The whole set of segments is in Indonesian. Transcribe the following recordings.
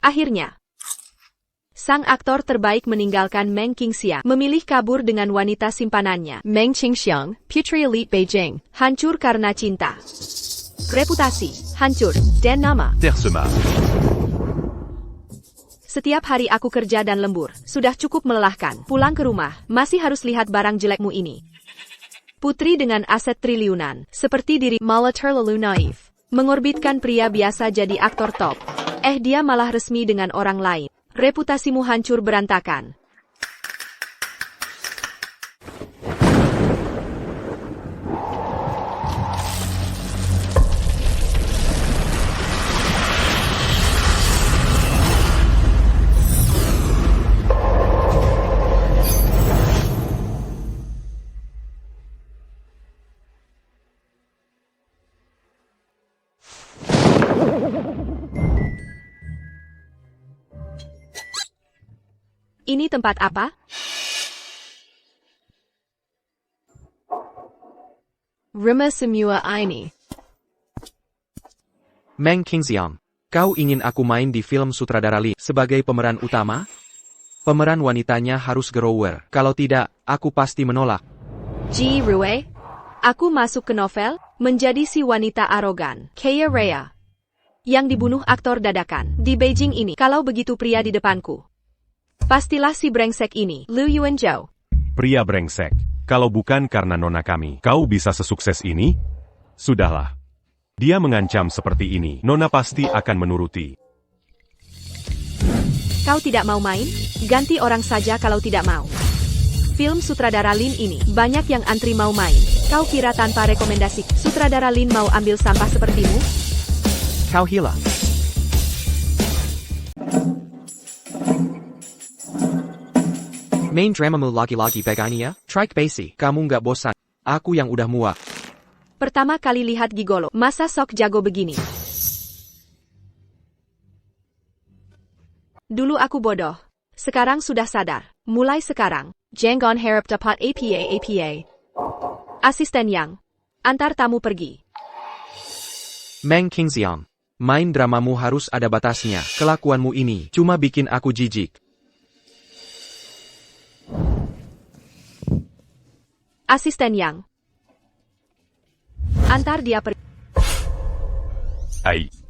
Akhirnya, sang aktor terbaik meninggalkan Meng Qingxiang, memilih kabur dengan wanita simpanannya. Meng Qingxiang, Putri Elite Beijing, hancur karena cinta. Reputasi, hancur, dan nama. Tercemar. Setiap hari aku kerja dan lembur, sudah cukup melelahkan. Pulang ke rumah, masih harus lihat barang jelekmu ini. Putri dengan aset triliunan, seperti diri malah terlalu naif. Mengorbitkan pria biasa jadi aktor top. Dia malah resmi dengan orang lain. Reputasimu hancur berantakan. Ini tempat apa? Rumah semua ini. Meng Qingxiang, kau ingin aku main di film sutradara Li sebagai pemeran utama? Pemeran wanitanya harus grower, kalau tidak, aku pasti menolak. Ji Rue, aku masuk ke novel, menjadi si wanita arogan, kaya raya, yang dibunuh aktor dadakan, di Beijing ini. Kalau begitu pria di depanku, pastilah si brengsek ini, Liu Yuanzhou. Pria brengsek. Kalau bukan karena nona kami, kau bisa sesukses ini? Sudahlah. Dia mengancam seperti ini, nona pasti akan menuruti. Kau tidak mau main? Ganti orang saja kalau tidak mau. Film sutradara Lin ini, banyak yang antri mau main. Kau kira tanpa rekomendasi, sutradara Lin mau ambil sampah sepertimu? Kau hilang. Main dramamu lagi-lagi begini ya? Trike basi, kamu nggak bosan? Aku yang udah muak. Pertama kali lihat gigolo, masa sok jago begini? Dulu aku bodoh. Sekarang sudah sadar. Mulai sekarang, jangan harap dapat APA. Asisten Yang, antar tamu pergi. Meng Qingxiang, main dramamu harus ada batasnya. Kelakuanmu ini cuma bikin aku jijik. Asisten Yang, antar dia pergi.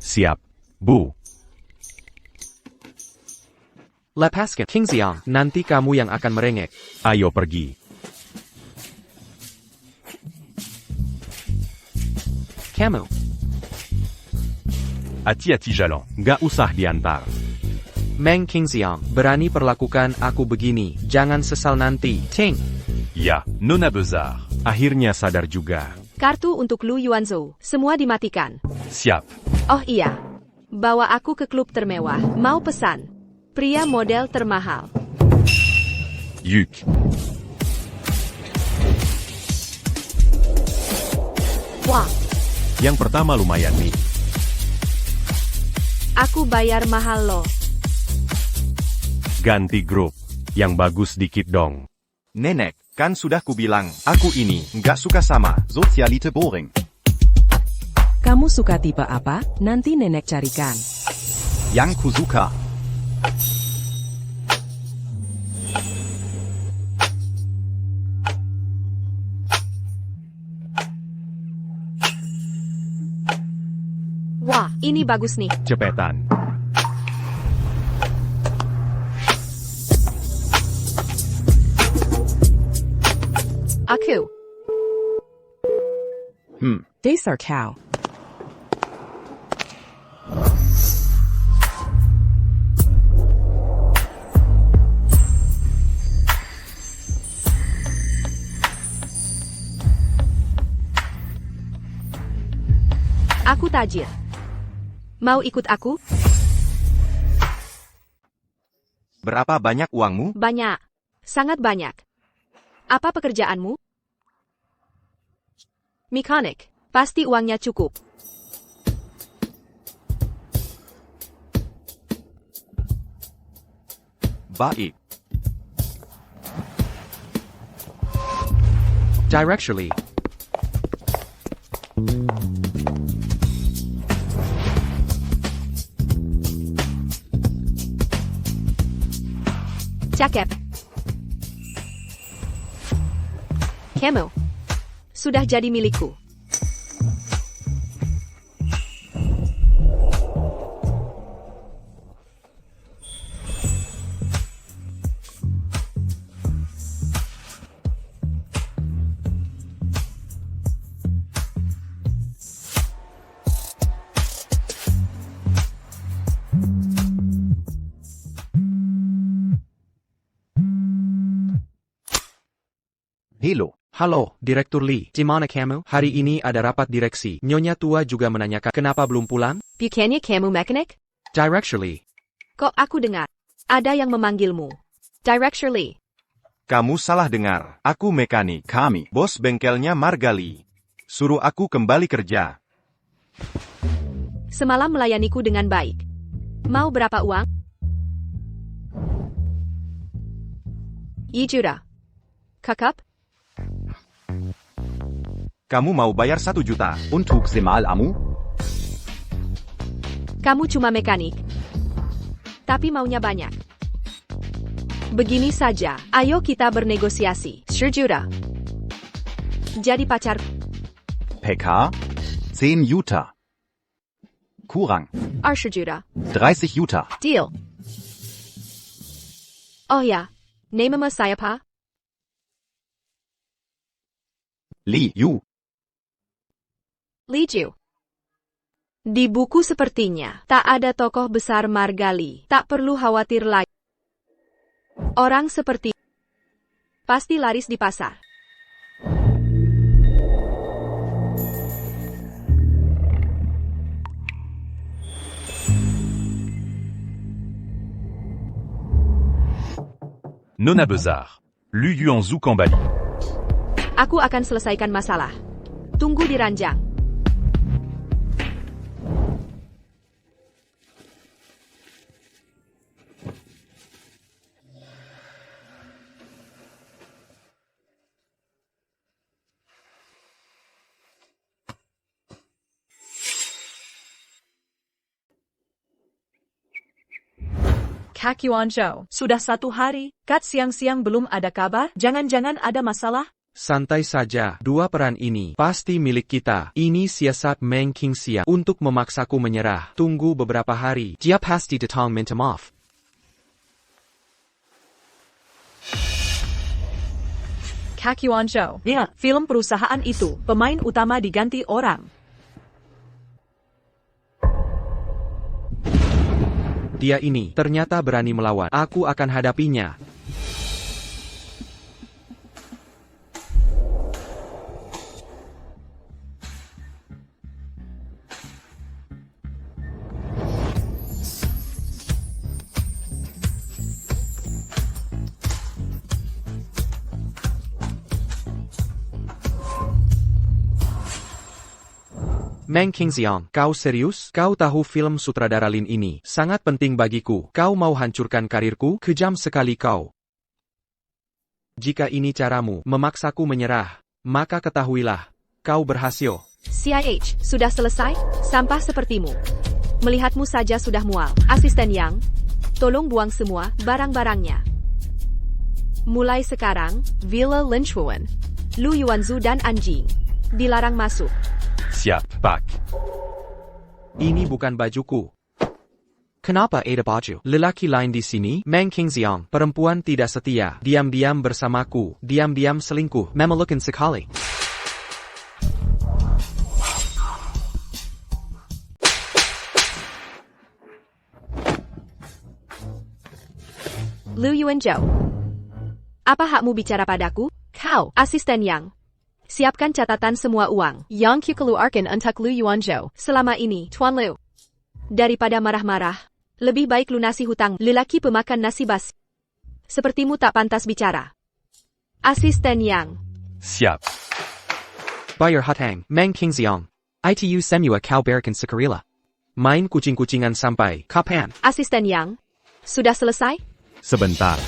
Siap, Bu. Lepaskan Qingxiang, nanti kamu yang akan merengek. Ayo pergi. Kamu. Hati-hati jalan, nggak usah diantar. Meng Qingxiang, berani perlakukan aku begini, jangan sesal nanti. Ting. Ya, nona besar. Akhirnya sadar juga. Kartu untuk Liu Yuanzhou, semua dimatikan. Siap. Oh iya, bawa aku ke klub termewah, mau pesan. Pria model termahal. Yuk. Wah, Yang pertama lumayan nih. aku bayar mahal loh. Ganti grup. Yang bagus dikit dong. Nenek, kan sudah kubilang, aku ini nggak suka sama Sozialite boring. Kamu suka tipe apa? Nanti nenek carikan. Yang kusuka. Wah, ini bagus nih. Cepetan. Aku. Dasar kau. Aku tajir. Mau ikut aku? Berapa banyak uangmu? Banyak. Sangat banyak. Apa pekerjaanmu? Mekanik. Pasti uangnya cukup. Baik. Directly. Cakep. Kamu sudah jadi milikku. Hello. Halo, Direktur Lee. Gimana kamu? Hari ini ada rapat direksi. Nyonya tua juga menanyakan kenapa belum pulang? Bukannya kamu mekanik? Director Lee. Kok aku dengar ada yang memanggilmu Director Lee. Kamu salah dengar. Aku mekanik. Kami, bos bengkelnya Margali. Suruh aku kembali kerja. Semalam melayaniku dengan baik. Mau berapa uang? Juta. Kakak? Kamu mau bayar 1 juta. Untuk semal amu? Kamu cuma mekanik. Tapi maunya banyak. Begini saja, ayo kita bernegosiasi. 10 juta. Jadi pacar. PK? 10 Juta. Kurang. 20 juta. 30 Juta. Deal. Oh ya, nama saya apa? Li Yu. Li Ju. Di buku sepertinya tak ada tokoh besar Margali. Tak perlu khawatir lagi. Orang seperti pasti laris di pasar. Nona Besar. Lu Yuanzhu kembali. Aku akan selesaikan masalah. Tunggu di ranjang. Kak Yuanzhou, sudah 1 hari, Kat siang-siang belum ada kabar, jangan-jangan ada masalah? Santai saja, 2 peran ini pasti milik kita. Ini siasat Meng Qingxia untuk memaksaku menyerah. Tunggu beberapa hari. Dia pasti datang minta maaf. Kak Yuanzhou, ya, film perusahaan itu, pemain utama diganti orang. Dia ini ternyata berani melawan. Aku akan hadapinya. Meng Qingxiang, kau serius? Kau tahu film sutradara Lin ini sangat penting bagiku. Kau mau hancurkan karirku? Kejam sekali kau. Jika ini caramu memaksaku menyerah, maka ketahuilah, kau berhasil. CIH, sudah selesai? Sampah sepertimu. Melihatmu saja sudah mual. Asisten Yang, tolong buang semua barang-barangnya. Mulai sekarang, Villa Linchuan, Lu Yuanzhu dan anjing dilarang masuk. Siap, Pak. Ini bukan bajuku. Kenapa ada baju lelaki lain di sini? Meng Qingxiang, perempuan tidak setia, diam-diam bersamaku, diam-diam selingkuh, memalukan sekali. Lu Yuanzhou. Apa hakmu bicara padaku? Kau, asisten Yang. Siapkan catatan semua uang yang keluarkan untuk Lu Yuanzhou selama ini, Tuan Lu. Daripada marah-marah, lebih baik lunasi hutang. Lelaki pemakan nasi basi sepertimu tak pantas bicara. Asisten Yang. Siap. Bayar hutang, Meng Qingxiang. Itu semua kau berikan sekarila. Main kucing-kucingan sampai kapan? Asisten Yang. Sudah selesai? Sebentar.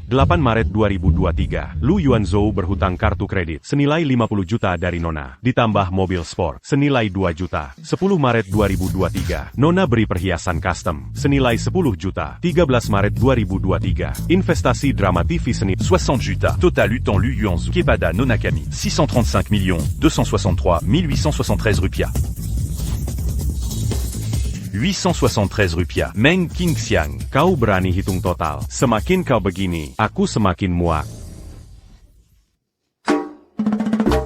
8 Maret 2023, Lu Yuanzhou berhutang kartu kredit senilai 50 juta dari Nona, ditambah mobil sport senilai 2 juta. 10 Maret 2023, Nona beri perhiasan custom senilai 10 juta. 13 Maret 2023, investasi drama TV seni 60 juta. Total Utan Lu Yuanzhou. Kepada Nonakami. 635 263 873 rupiah. 873 rupiah. Meng Qingxiang. Kau berani hitung total. Semakin kau begini, aku semakin muak.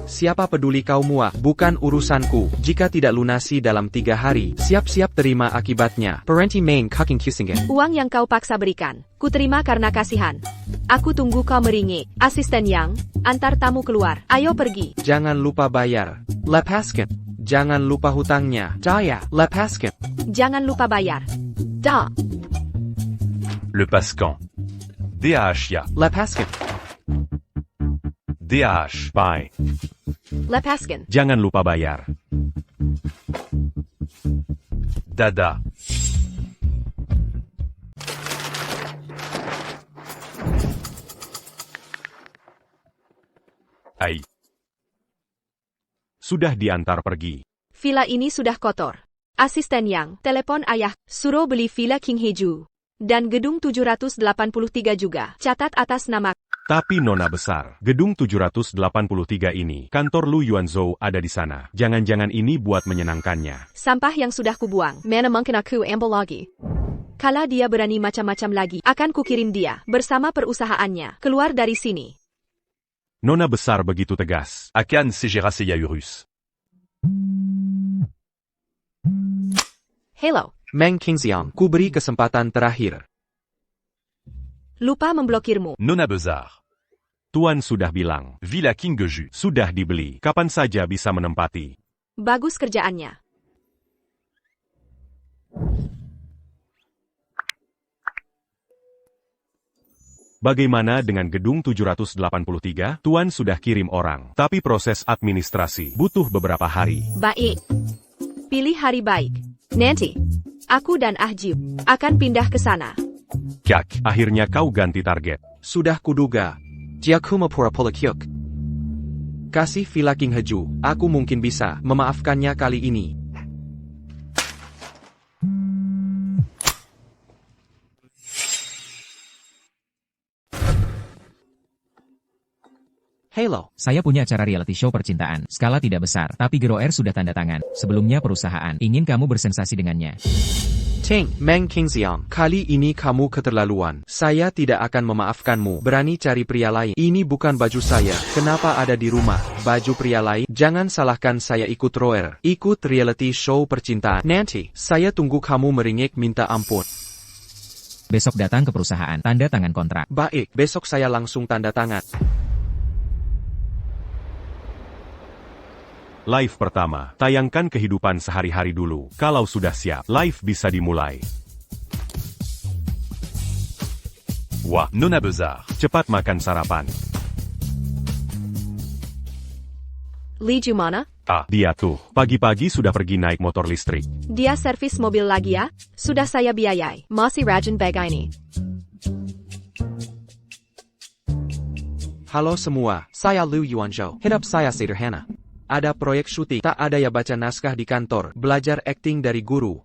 Siapa peduli kau muak, bukan urusanku. Jika tidak lunasi dalam 3 hari, siap-siap terima akibatnya. Parenti Main Kaking Kusingen. Uang yang kau paksa berikan, ku terima karena kasihan. Aku tunggu kau meringik. Asisten Yang, antar tamu keluar. Ayo pergi. Jangan lupa bayar. Lepaskan. Jangan lupa hutangnya. Daya. Lepaskan. Jangan lupa bayar. Da. Le Pascan. DAH ya. Lepaskan. DAH. Bye. Lepaskan. Jangan lupa bayar. Dada. Ai. Sudah diantar pergi. Villa ini sudah kotor. Asisten Yang, telepon ayah, suruh beli Villa King Heju. Dan gedung 783 juga. Catat atas nama. Tapi Nona besar, gedung 783 ini, kantor Lu Yuanzhou ada di sana. Jangan-jangan ini buat menyenangkannya. Sampah yang sudah kubuang, mana mungkin aku ambil lagi. Kala dia berani macam-macam lagi, akan kukirim dia, bersama perusahaannya, keluar dari sini. Nona besar begitu tegas. Akan segera seya urus. Hello. Meng Qingxiang, ku beri kesempatan terakhir. Lupa memblokirmu. Nona Bezar. Tuan sudah bilang, Villa Qinggeju. sudah dibeli, kapan saja bisa menempati. Bagus kerjaannya. Bagaimana dengan gedung 783? Tuan sudah kirim orang, tapi proses administrasi butuh beberapa hari. Baik. Pilih hari baik. Nanti, aku dan Ahjib akan pindah ke sana. Kyak, akhirnya kau ganti target. Sudah kuduga. Jiakuma pura polakyuk. Kasih Villa King Heju, aku mungkin bisa memaafkannya kali ini. Hello. Saya punya acara reality show percintaan. Skala tidak besar, tapi Geroer sudah tanda tangan. Sebelumnya perusahaan ingin kamu bersensasi dengannya. Ting, Meng Qingxiang, kali ini kamu keterlaluan. Saya tidak akan memaafkanmu. Berani cari pria lain. Ini bukan baju saya. Kenapa ada di rumah? Baju pria lain? Jangan salahkan saya ikut roer. Ikut reality show percintaan. Nanti, saya tunggu kamu meringik minta ampun. Besok datang ke perusahaan, tanda tangan kontrak. Baik, besok saya langsung tanda tangan. Live pertama, tayangkan kehidupan sehari-hari dulu. Kalau sudah siap, live bisa dimulai. Wah, Nona Bezar. Cepat makan sarapan. Li Jumana? Ah, Dia tuh, pagi-pagi sudah pergi naik motor listrik. Dia servis mobil lagi ya? Sudah saya biayai. Masih rajin begini. Halo semua, saya Lu Yuanzhou. Hidup saya sederhana. Ada proyek syuting, tak ada ya baca naskah di kantor, belajar akting dari guru.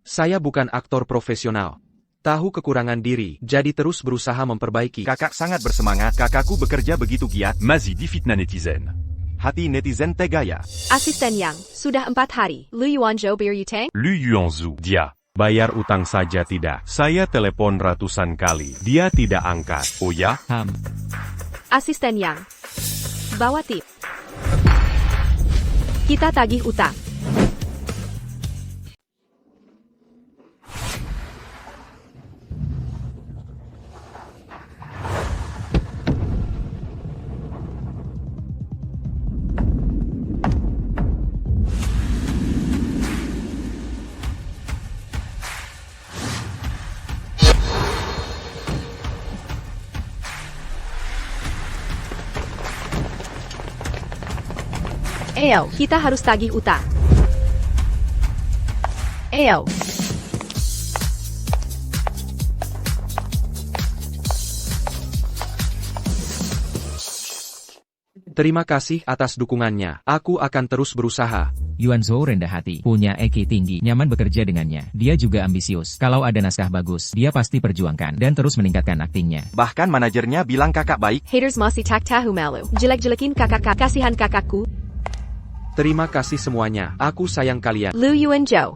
Saya bukan aktor profesional. Tahu kekurangan diri, jadi terus berusaha memperbaiki. Kakak sangat bersemangat, kakakku bekerja begitu giat. Mazi difitna netizen. Hati netizen tegaya. Asisten Yang, sudah 4 hari. Lu Yuanzhou Beryutang? Lu Yuanzhou. Dia. Bayar utang saja tidak. Saya telepon ratusan kali. Dia tidak angkat. Oh ya? Asisten Yang. Bawa tip. Kita tagih utang. Eyo, kita harus tagih utang. Eyo. Terima kasih atas dukungannya. Aku akan terus berusaha. Yuan Zhou rendah hati, punya EQ tinggi, nyaman bekerja dengannya. Dia juga ambisius. Kalau ada naskah bagus, dia pasti perjuangkan dan terus meningkatkan aktingnya. Bahkan manajernya bilang kakak baik. Haters masih tak tahu malu. Jelek-jelekin kakak, kasihan kakakku. Terima kasih semuanya. Aku sayang kalian. Lu Yuan Zhou.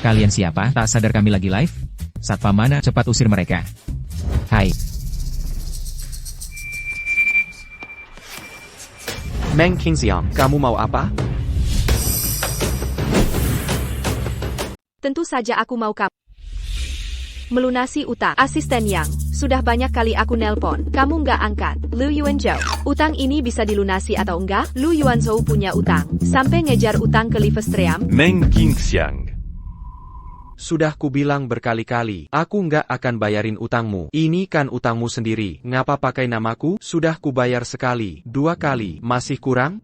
Kalian siapa? Tak sadar kami lagi live? Satpam mana? Cepat usir mereka. Hai. Meng Qingxiang, kamu mau apa? Tentu saja aku mau melunasi utang. Asisten Yang, sudah banyak kali aku nelpon, kamu nggak angkat. Lu Yuan Zhou, utang ini bisa dilunasi atau enggak? Lu Yuan Zhou punya utang, sampai ngejar utang ke Livestream. Meng Qingxiang. Sudah kubilang berkali-kali, aku nggak akan bayarin utangmu. Ini kan utangmu sendiri, ngapa pakai namaku? Sudah kubayar sekali, 2 kali, masih kurang?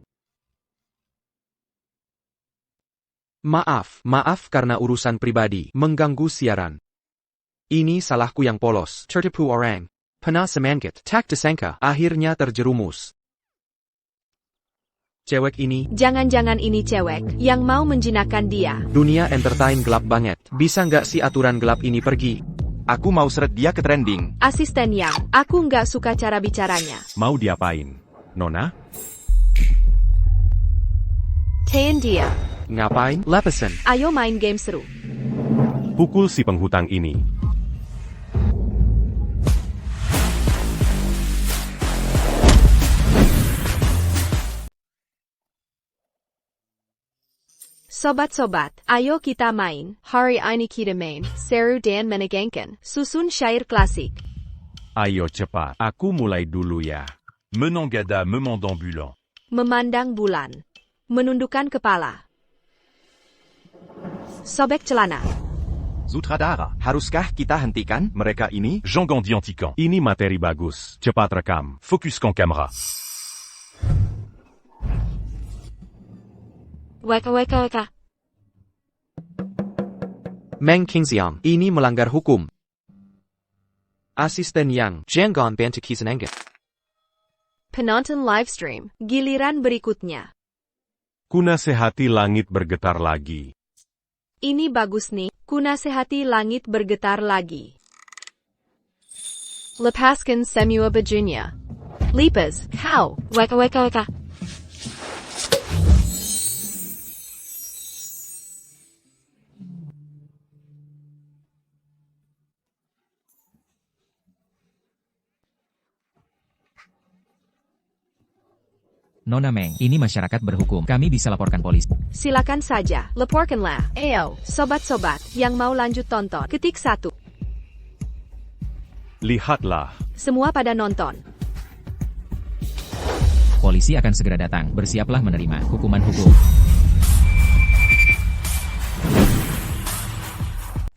Maaf karena urusan pribadi, mengganggu siaran. Ini salahku yang polos. Tertipu orang. Pernah semangkit, tak disangka, akhirnya terjerumus. Cewek ini, Jangan-jangan ini cewek yang mau menjinakkan dia. dunia entertain gelap banget. Bisa nggak sih aturan gelap ini pergi? Aku mau seret dia ke trending. Asisten Yang, aku nggak suka cara bicaranya. Mau diapain? Nona? Tahan dia. Ngapain? Lepesan. Ayo main game seru. Pukul si penghutang ini. Sobat-sobat, ayo kita main. Hari ini kita main seru dan menegangkan. Susun syair klasik. Ayo cepat, aku mulai dulu ya. Menangada moment ambulant. Memandang bulan. Menundukkan kepala. Sobek celana. Sutradara, haruskah kita hentikan mereka ini? Jean Gandhi Antican. Ini materi bagus, cepat rekam. Focus cam camera. Weka. Meng Qingxiang, ini melanggar hukum. Asisten Yang, jangan bantu kisanangga. Penonton livestream, giliran berikutnya. Kunasehati langit bergetar lagi. Ini bagus nih, kunasehati langit bergetar lagi. Lepaskan semua bajunya. Lipas, kau, weka. Nona Meng, ini masyarakat berhukum. Kami bisa laporkan polisi. Silakan saja, laporkanlah. Ayo, sobat-sobat, yang mau lanjut tonton, ketik 1. Lihatlah. Semua pada nonton. Polisi akan segera datang. Bersiaplah menerima hukuman hukum.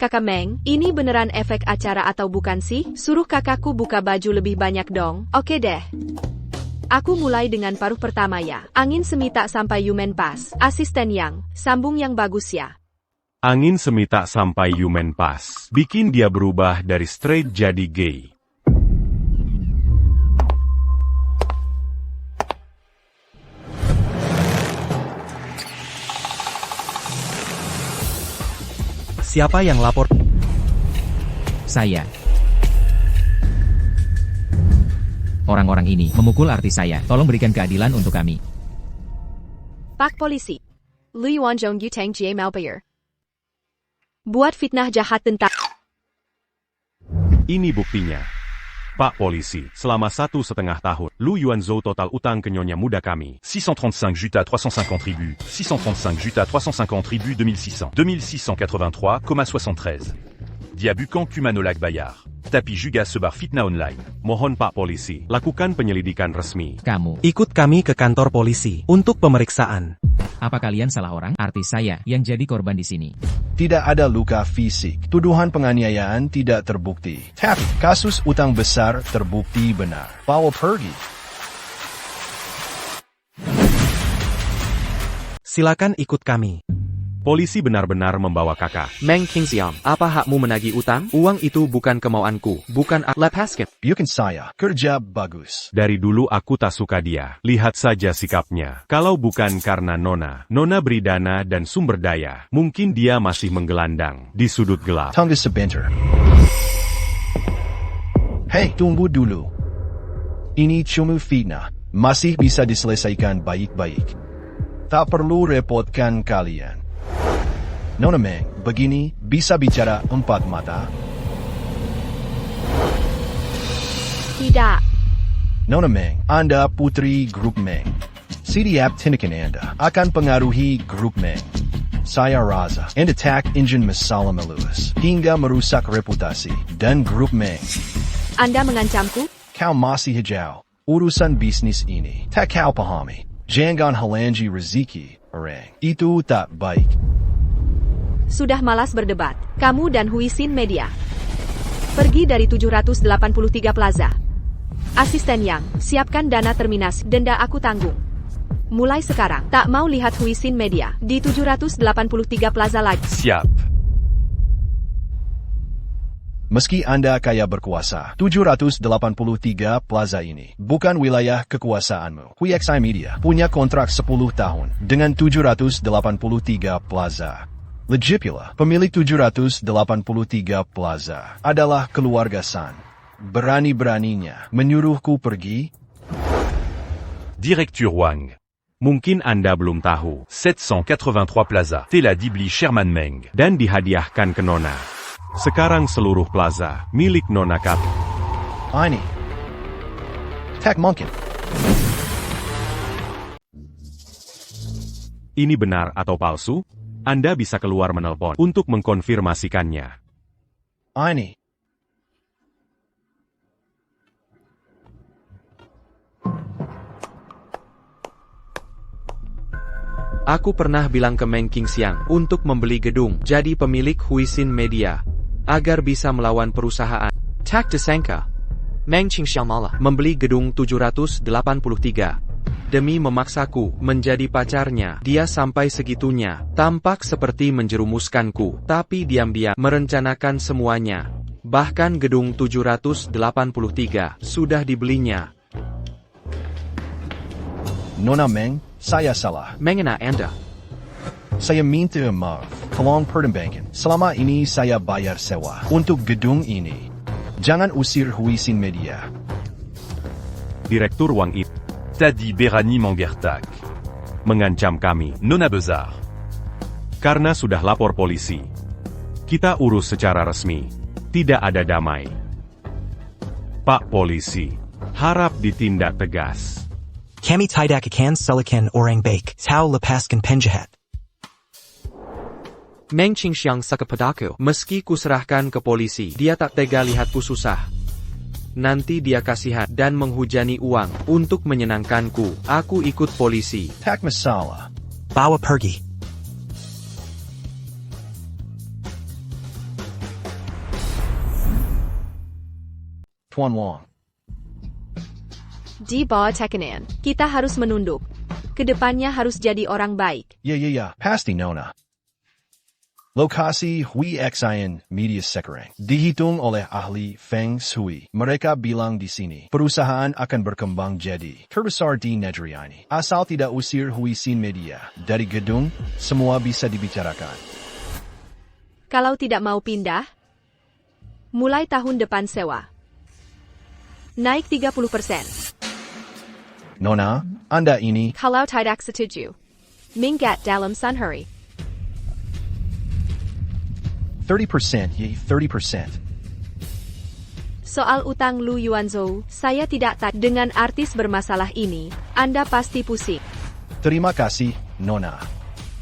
Kakak Meng, ini beneran efek acara atau bukan sih? Suruh kakakku buka baju lebih banyak dong. Oke deh. Aku mulai dengan paruh pertama ya. Angin semita sampai Yumen pas. Asisten Yang, sambung yang bagus ya. Angin semita sampai Yumen pas. Bikin dia berubah dari straight jadi gay. Siapa yang lapor? Saya. Orang-orang ini memukul artis saya. Tolong berikan keadilan untuk kami. Pak polisi. Lu Yuan Zhou Yutang Jie Malbayar. Buat fitnah jahat tentang... Ini buktinya. Pak polisi, selama 1,5 tahun, Lu Yuan Zhou total utang ke nyonya muda kami. 635 juta 350 tribus. 635 juta 350 tribus 2600. 2683,73. Diabukan Kumanolak Bayar. Tapi juga sebar fitnah online. Mohon Pak polisi, lakukan penyelidikan resmi. Kamu. Ikut kami ke kantor polisi untuk pemeriksaan. Apa kalian salah orang? Artis saya yang jadi korban di sini. Tidak ada luka fisik. Tuduhan penganiayaan tidak terbukti. Tapi kasus utang besar terbukti benar. Bawa pergi. Silakan ikut kami. Polisi benar-benar membawa kakak. Meng Qingxiang, apa hakmu menagih utang? Uang itu bukan kemauanku, bukan lepaskan. Bukan saya. Kerja bagus. Dari dulu aku tak suka dia. Lihat saja sikapnya. Kalau bukan karena Nona beri dana dan sumber daya, mungkin dia masih menggelandang di sudut gelap. Tunggu sebentar. Hei, tunggu dulu. Ini cuma fitnah. Masih bisa diselesaikan baik-baik. Tak perlu repotkan kalian. Nona Meng, begini, bisa bicara empat mata? Tidak. Nona Meng, Anda putri grup Meng. Setiap tindakan Anda akan pengaruhi grup Meng. Saya rasa, Anda attack engine masalah meluas, hingga merusak reputasi dan grup Meng. Anda mengancamku? Kau masih hijau. Urusan bisnis ini, tak kau pahami. Jangan halangi rezeki orang. Itu tak baik. Sudah malas berdebat. Kamu dan Huisin Media. Pergi dari 783 Plaza. Asisten Yang, siapkan dana terminasi, denda aku tanggung. Mulai sekarang, tak mau lihat Huisin Media di 783 Plaza lagi. Siap. Meski Anda kaya berkuasa, 783 Plaza ini bukan wilayah kekuasaanmu. HuiXi Media punya kontrak 10 tahun dengan 783 Plaza. Lagi pula, pemilik 783 Plaza adalah keluarga San. Berani-beraninya menyuruhku pergi? Directeur Wang. Mungkin Anda belum tahu. 783 Plaza. telah dibeli Sherman Meng. Dan dihadiahkan ke Nona. Sekarang seluruh plaza milik Nona Kami. Ini tak mungkin. Ini benar atau palsu? Anda bisa keluar menelpon untuk mengkonfirmasikannya. Ini. Aku pernah bilang ke Meng Qingxiang untuk membeli gedung jadi pemilik Huisin Media agar bisa melawan perusahaan. Tak disangka, Meng Qingxiang malah membeli gedung 783 demi memaksaku menjadi pacarnya. Dia sampai segitunya, tampak seperti menjerumuskanku, tapi diam-diam merencanakan semuanya. Bahkan gedung 783 sudah dibelinya. Nona Meng, saya salah. Mengena Anda? Saya minta maaf. Tolong pertimbangkan. Selama ini saya bayar sewa untuk gedung ini. Jangan usir Huisin Media. Direktur Wang itu Tadi Berani Mangertak. mengancam kami Nona Besar. karena sudah lapor polisi. Kita urus secara resmi. Tidak ada damai. Pak Polisi, harap ditindak tegas. Kami tidak akan selakan orang baik. Tau lepaskan penjahat. Meng Qingxiang sakit padaku. Meski kuserahkan ke polisi, dia tak tega lihatku susah. Nanti dia kasihan dan menghujani uang untuk menyenangkanku. Aku ikut polisi. Tak masalah. Bawa pergi. Tuan Wang. Di bawah tekanan, kita harus menunduk. Kedepannya harus jadi orang baik. Ya, pasti Nona. Lokasi HuiXi Media sekarang dihitung oleh ahli Feng Shui. Mereka bilang di sini, perusahaan akan berkembang jadi terbesar di negeri ini. Asal tidak usir Huisin Media dari gedung, semua bisa dibicarakan. Kalau tidak mau pindah, mulai tahun depan sewa naik 30%. Nona, Anda ini Kalau tidak setuju, minggat dalam sanhari. 30%, ya 30%. Soal utang Lu Yuanzhou, saya tidak tahu. Dengan artis bermasalah ini, Anda pasti pusing. Terima kasih, Nona.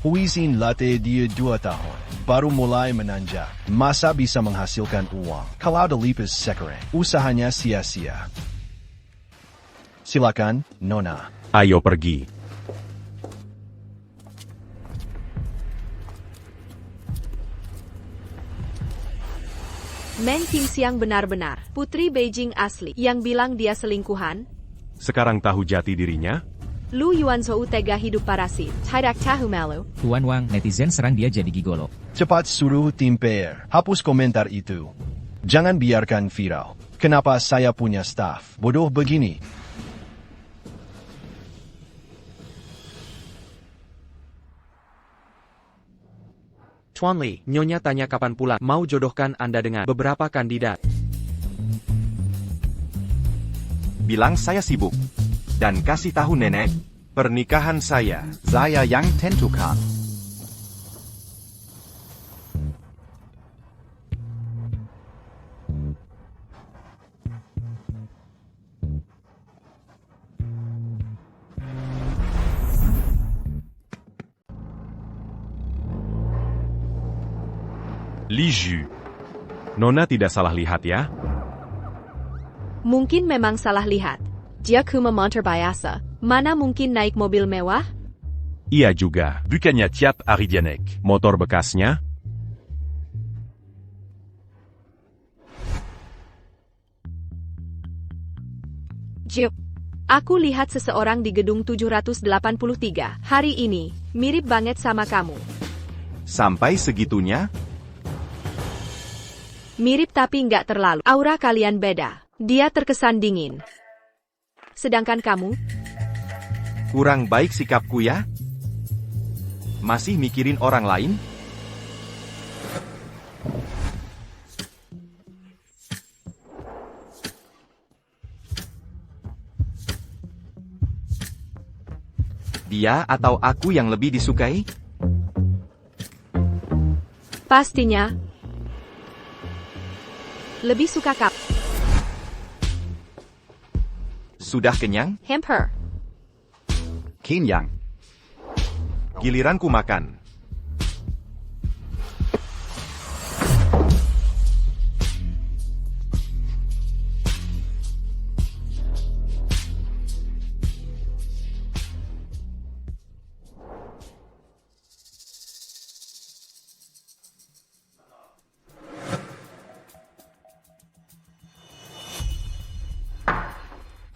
Huisin latih dia 2 tahun, baru mulai menanjak. Masa bisa menghasilkan uang kalau dilipas sekarang, usahanya sia-sia. Silakan, Nona. Ayo pergi. Meng Qingxiang benar-benar putri Beijing asli yang bilang dia selingkuhan. Sekarang tahu jati dirinya? Lu Yuanzhou tega hidup parasit. Tidak tahu malu. Tuan Wang, netizen serang dia jadi gigolo. Cepat suruh tim PR hapus komentar itu. Jangan biarkan viral. Kenapa saya punya staff bodoh begini? Tuan Li, Nyonya tanya kapan pulang. Mau jodohkan Anda dengan beberapa kandidat. Bilang saya sibuk. Dan kasih tahu nenek, pernikahan saya. Saya yang tentukan. Li Zhu. Nona tidak salah lihat ya? Mungkin memang salah lihat. Dia cuma motor biasa. Mana mungkin naik mobil mewah? Iya juga. Bukannya tiap Aridianek. Motor bekasnya? Jep. Aku lihat seseorang di gedung 783 hari ini. Mirip banget sama kamu. Sampai segitunya? Mirip tapi nggak terlalu. Aura kalian beda. Dia terkesan dingin. Sedangkan kamu? Kurang baik sikapku ya? Masih mikirin orang lain? Dia atau aku yang lebih disukai? Pastinya. Lebih suka kap. Sudah kenyang? Hamper. Kenyang. Giliranku makan.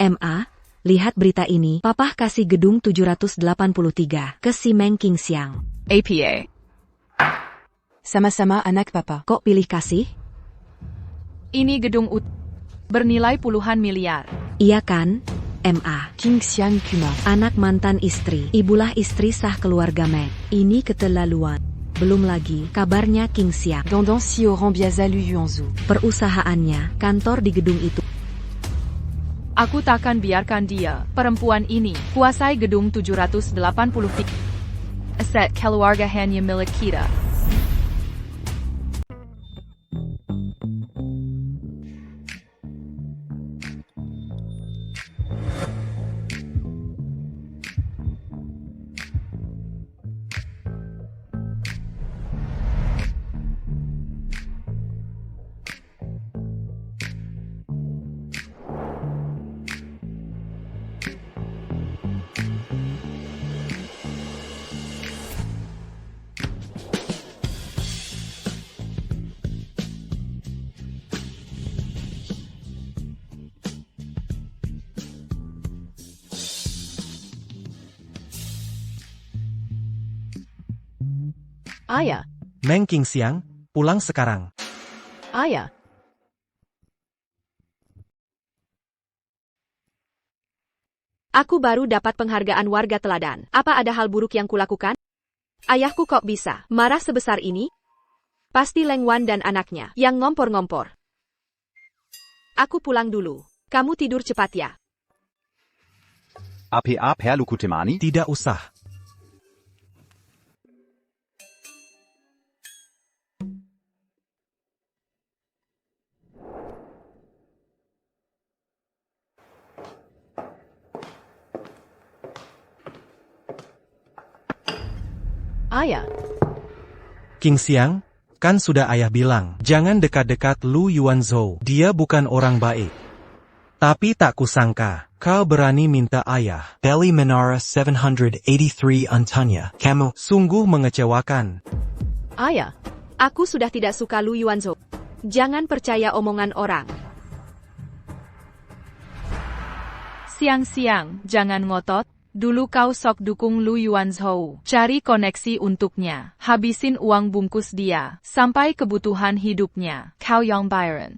MA, lihat berita ini. Papa kasih gedung 783 ke si Meng Qingxiang. APA. Sama-sama anak papa. Kok pilih kasih? Ini gedung bernilai puluhan miliar. Iya kan? MA. Qingxiang Kuma. Anak mantan istri. Ibulah istri sah keluarga Meng. Ini keterlaluan. Belum lagi, kabarnya Qingxiang. Dondong Xiaorong biasa Lu Yuanzhou. Perusahaannya, kantor di gedung itu. Aku takkan biarkan dia, perempuan ini, kuasai gedung 783. Aset keluarga hanya milik kita. Ayah. Meng Qingxiang, pulang sekarang. Ayah. Aku baru dapat penghargaan warga teladan. Apa ada hal buruk yang kulakukan? Ayahku kok bisa marah sebesar ini? Pasti Leng Wan dan anaknya yang ngompor-ngompor. Aku pulang dulu. Kamu tidur cepat ya. APA Perlu Kutemani? Tidak usah. Ayah. Qingxiang, kan sudah ayah bilang, jangan dekat-dekat Lu Yuanzhou. Dia bukan orang baik. Tapi tak kusangka, kau berani minta ayah. Belly Menara 783 Antanya, kamu sungguh mengecewakan. Ayah. Aku sudah tidak suka Lu Yuanzhou. Jangan percaya omongan orang. Siang-siang, jangan ngotot. Dulu kau sok dukung Lu Yuanzhou. Cari koneksi untuknya. Habisin uang bungkus dia. Sampai kebutuhan hidupnya. Cao Yang Byron.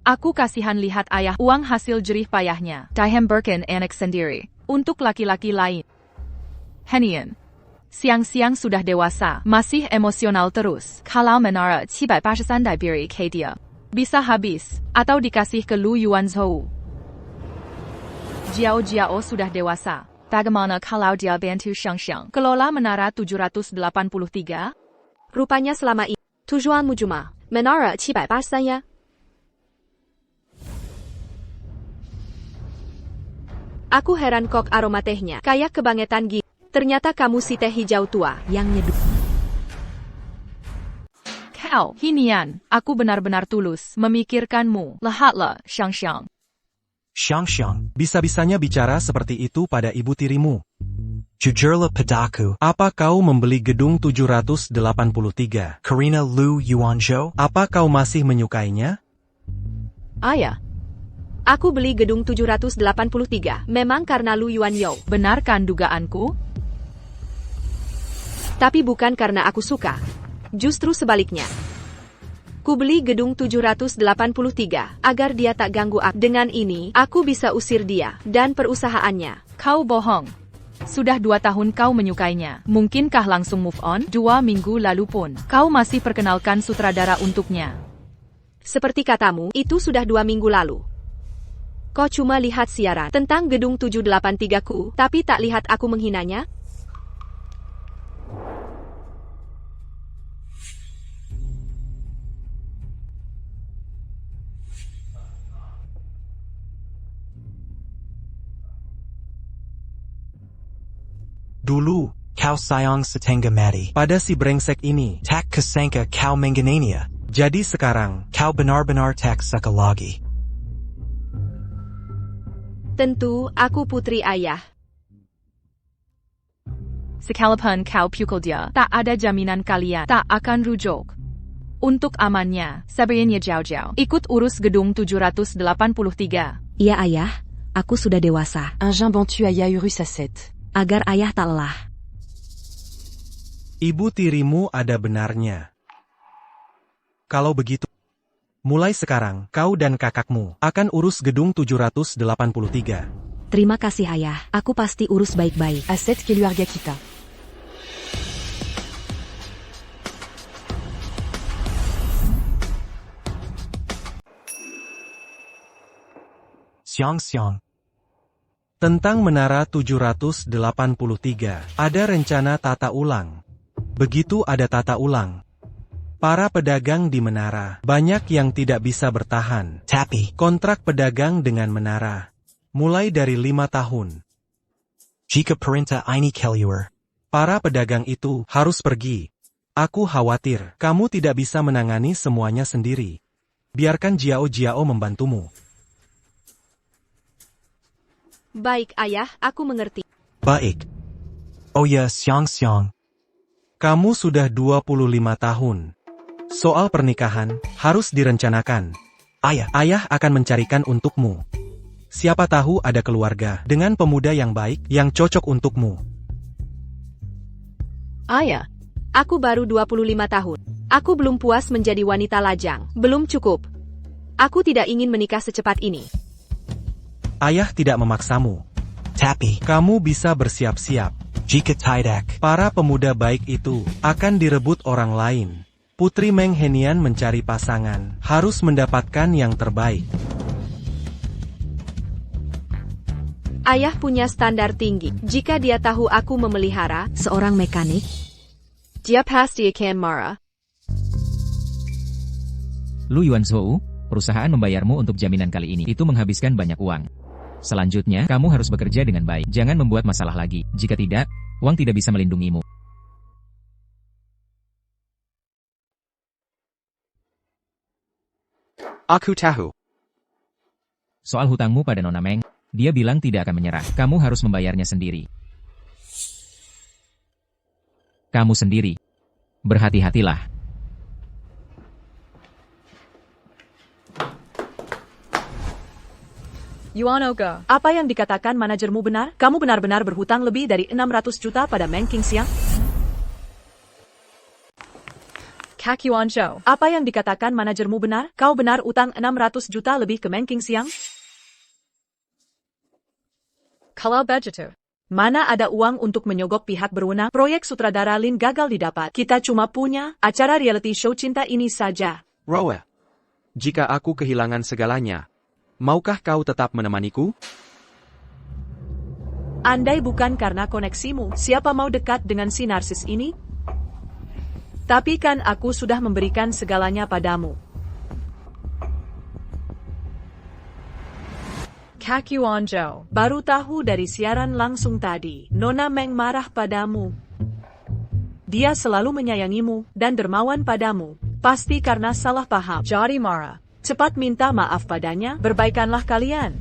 Aku kasihan lihat ayah uang hasil jerih payahnya. Dihem Birkin anak sendiri. Untuk laki-laki lain. Henian. Siang-siang sudah dewasa. Masih emosional terus. Kalau menara 783 diberi ke dia. Bisa habis. Atau dikasih ke Lu Yuanzhou. Jiao Jiao sudah dewasa. Bagaimana kalau dia bantu Sheng Sheng kelola menara 783? Rupanya selama ini, tujuanmu cuma menara 783 ya? Aku heran kok aroma tehnya, kayak kebangetan gitu. Ternyata kamu si teh hijau tua yang nyeduh. Kau, Hinian, aku benar-benar tulus memikirkanmu. Lihatlah, Sheng Sheng. Xiang, bisa-bisanya bicara seperti itu pada ibu tirimu. Jujurlah padaku. Apa kau membeli gedung 783? Karina Lu Yuanzhou? Apa kau masih menyukainya? Ayah. Aku beli gedung 783, memang karena Lu Yuanzhou. Benarkan dugaanku? Tapi bukan karena aku suka. Justru sebaliknya. Ku beli gedung 783 agar dia tak ganggu aku. Dengan ini, aku bisa usir dia dan perusahaannya. Kau bohong. Sudah 2 tahun kau menyukainya. Mungkinkah langsung move on? 2 minggu lalu pun, kau masih perkenalkan sutradara untuknya. Seperti katamu, itu sudah 2 minggu lalu. Kau cuma lihat siaran tentang gedung 783 ku, tapi tak lihat aku menghinanya? Dulu, Kau sayang setengah mati. pada si brengsek ini. Tak kusangka kau mengenainya. Jadi sekarang, Kau benar-benar tak suka lagi. Tentu, aku putri ayah. Sekalipun kau pukul dia, tak ada jaminan kalian tak akan rujuk. Untuk amannya, sabarnya jauh-jauh. Ikut urus gedung 783. Iya ayah, aku sudah dewasa. Un jambon tue ayah urus aset. Agar ayah tak lelah. ibu tirimu ada benarnya. Kalau begitu, mulai sekarang, kau dan kakakmu akan urus gedung 783. Terima kasih ayah, aku pasti urus baik-baik. Aset keluarga kita. Xiang. Tentang Menara 783, ada rencana tata ulang. Begitu ada tata ulang, para pedagang di menara banyak yang tidak bisa bertahan. Tapi, kontrak pedagang dengan menara mulai dari 5 tahun. Jika perintah ini keluar, para pedagang itu harus pergi. Aku khawatir kamu tidak bisa menangani semuanya sendiri. Biarkan Jiao membantumu. Baik ayah, aku mengerti. baik. Oh ya, Xiang. Kamu sudah 25 tahun. Soal pernikahan harus direncanakan. Ayah akan mencarikan untukmu. Siapa tahu ada keluarga dengan pemuda yang baik yang cocok untukmu. Ayah, aku baru 25 tahun. Aku belum puas menjadi wanita lajang. Belum cukup. Aku tidak ingin menikah secepat ini. Ayah tidak memaksamu. Tapi, kamu bisa bersiap-siap. jika tidak, para pemuda baik itu akan direbut orang lain. Putri Meng Henian mencari pasangan, harus mendapatkan yang terbaik. Ayah punya standar tinggi. Jika dia tahu aku memelihara seorang mekanik, dia pasti akan marah. Lu Yuanzhou, perusahaan membayarmu untuk jaminan kali ini. Itu menghabiskan banyak uang. Selanjutnya, kamu harus bekerja dengan baik. Jangan membuat masalah lagi. Jika tidak, uang tidak bisa melindungimu. Aku tahu. Soal hutangmu pada Nona Meng, dia bilang tidak akan menyerah. Kamu harus membayarnya sendiri. Kamu sendiri. Berhati-hatilah. Yuan Oga. Apa yang dikatakan manajermu benar? Kamu benar-benar berhutang lebih dari 600 juta pada Meng Qingxiang? Kak Yuan Zhou. Apa yang dikatakan manajermu benar? Kau benar utang 600 juta lebih ke Meng Qingxiang? Kalau begitu. Mana ada uang untuk menyogok pihak berwenang? Proyek sutradara Lin gagal didapat. Kita cuma punya acara reality show cinta ini saja. Rowe, jika aku kehilangan segalanya, maukah kau tetap menemaniku? Andai bukan karena koneksimu, siapa mau dekat dengan si narsis ini? Tapi kan aku sudah memberikan segalanya padamu. Kak Yuan Zhou. Baru tahu dari siaran langsung tadi, Nona Meng marah padamu. Dia selalu menyayangimu dan dermawan padamu. Pasti karena salah paham. Jadi marah. Cepat minta maaf padanya, berbaikanlah kalian.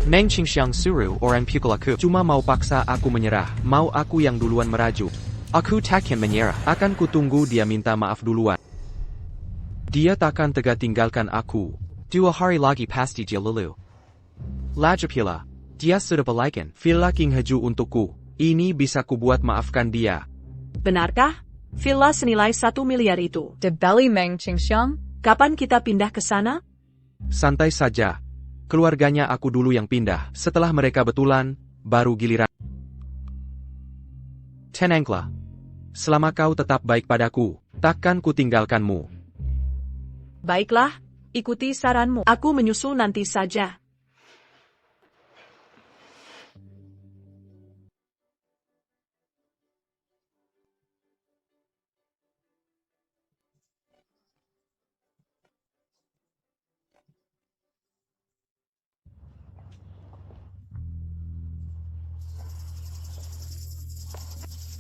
Meng Qingxiang suruh orang pukul aku. Cuma mau paksa aku menyerah. Mau aku yang duluan merajuk. Aku takkan menyerah. Akan kutunggu dia minta maaf duluan. Dia takkan tega tinggalkan aku. 2 hari lagi pasti dia lulu. Lagipula, dia sudah balikan villa King Haju untukku. Ini bisa kubuat maafkan dia. Benarkah? Villa senilai 1 miliar itu. The Belly Meng Qingxiang? Kapan kita pindah ke sana? Santai saja. Keluarganya aku dulu yang pindah. Setelah mereka betulan, baru giliran. Tenanglah. Selama kau tetap baik padaku, takkan kutinggalkanmu. Baiklah, ikuti saranmu. Aku menyusul nanti saja.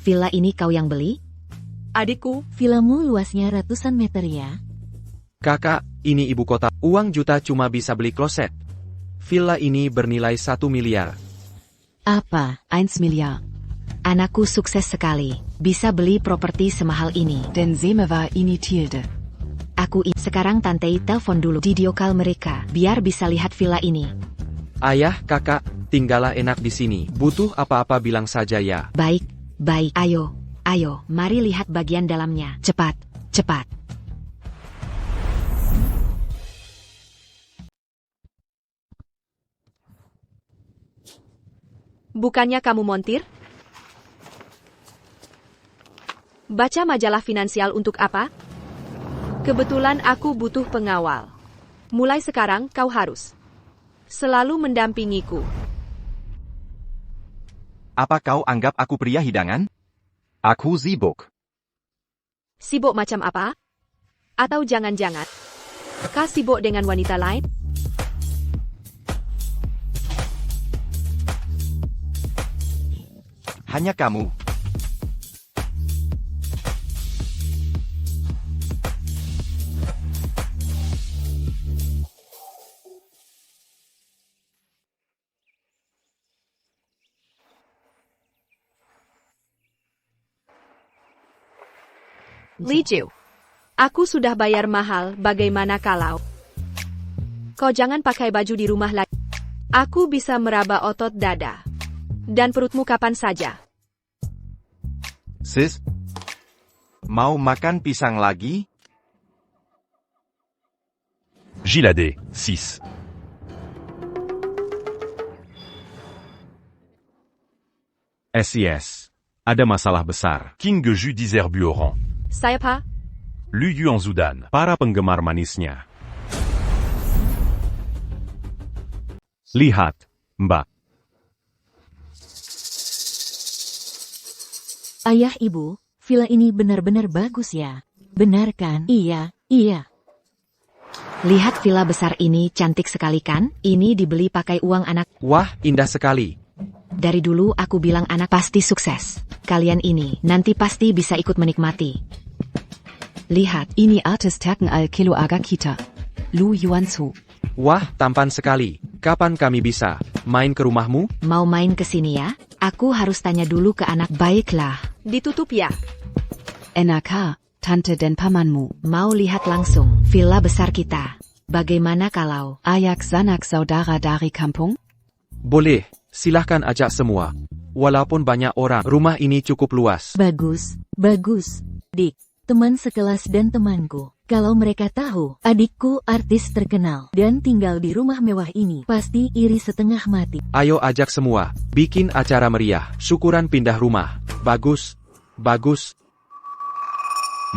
Villa ini kau yang beli? Adikku, Villamu luasnya ratusan meter ya? Kakak, ini ibu kota. Uang juta cuma bisa beli kloset. Villa ini bernilai 1 miliar. Apa, 1 miliar? Anakku sukses sekali. Bisa beli properti semahal ini. Den Semeva ini Tilde. Sekarang tantei telepon dulu video call mereka. Biar bisa lihat villa ini. Ayah, kakak, tinggallah enak di sini. Butuh apa-apa bilang saja ya. Baik, ayo, mari lihat bagian dalamnya. Cepat. Bukannya kamu montir? Baca majalah finansial untuk apa? Kebetulan aku butuh pengawal. Mulai sekarang kau harus selalu mendampingiku. Apa kau anggap aku pria hidangan? Aku sibuk. Sibuk macam apa? Atau jangan-jangan kau sibuk dengan wanita lain? Hanya kamu. Li Jiu, aku sudah bayar mahal, bagaimana kalau kau jangan pakai baju di rumah lagi? Aku bisa meraba otot dada dan perutmu kapan saja. Sis, mau makan pisang lagi? Gilade, 6. SIS. Ada masalah besar. King Geju d'Izerbuoran. Siapa? Lu Yuanzudan. Para penggemar manisnya. Lihat, Mbak. Ayah ibu, villa ini benar-benar bagus ya? Benar kan? Iya. Lihat villa besar ini cantik sekali kan? Ini dibeli pakai uang anak. Wah, indah sekali. Dari dulu aku bilang anak pasti sukses. Kalian ini nanti pasti bisa ikut menikmati. Lihat, ini artis Taken al Kilo Aga Kita. Lu Yuanzu. Wah, tampan sekali. Kapan kami bisa main ke rumahmu? Mau main ke sini ya? Aku harus tanya dulu ke anak. Baiklah. Ditutup ya. NRK, Tante dan pamanmu. Mau lihat langsung villa besar kita. Bagaimana kalau ayak sanak saudara dari kampung? Boleh, silahkan ajak semua. Walaupun banyak orang, rumah ini cukup luas. Bagus, bagus. Dik, teman sekelas dan temanku. Kalau mereka tahu, adikku artis terkenal dan tinggal di rumah mewah ini, pasti iri setengah mati. Ayo ajak semua, bikin acara meriah, syukuran pindah rumah. Bagus, bagus.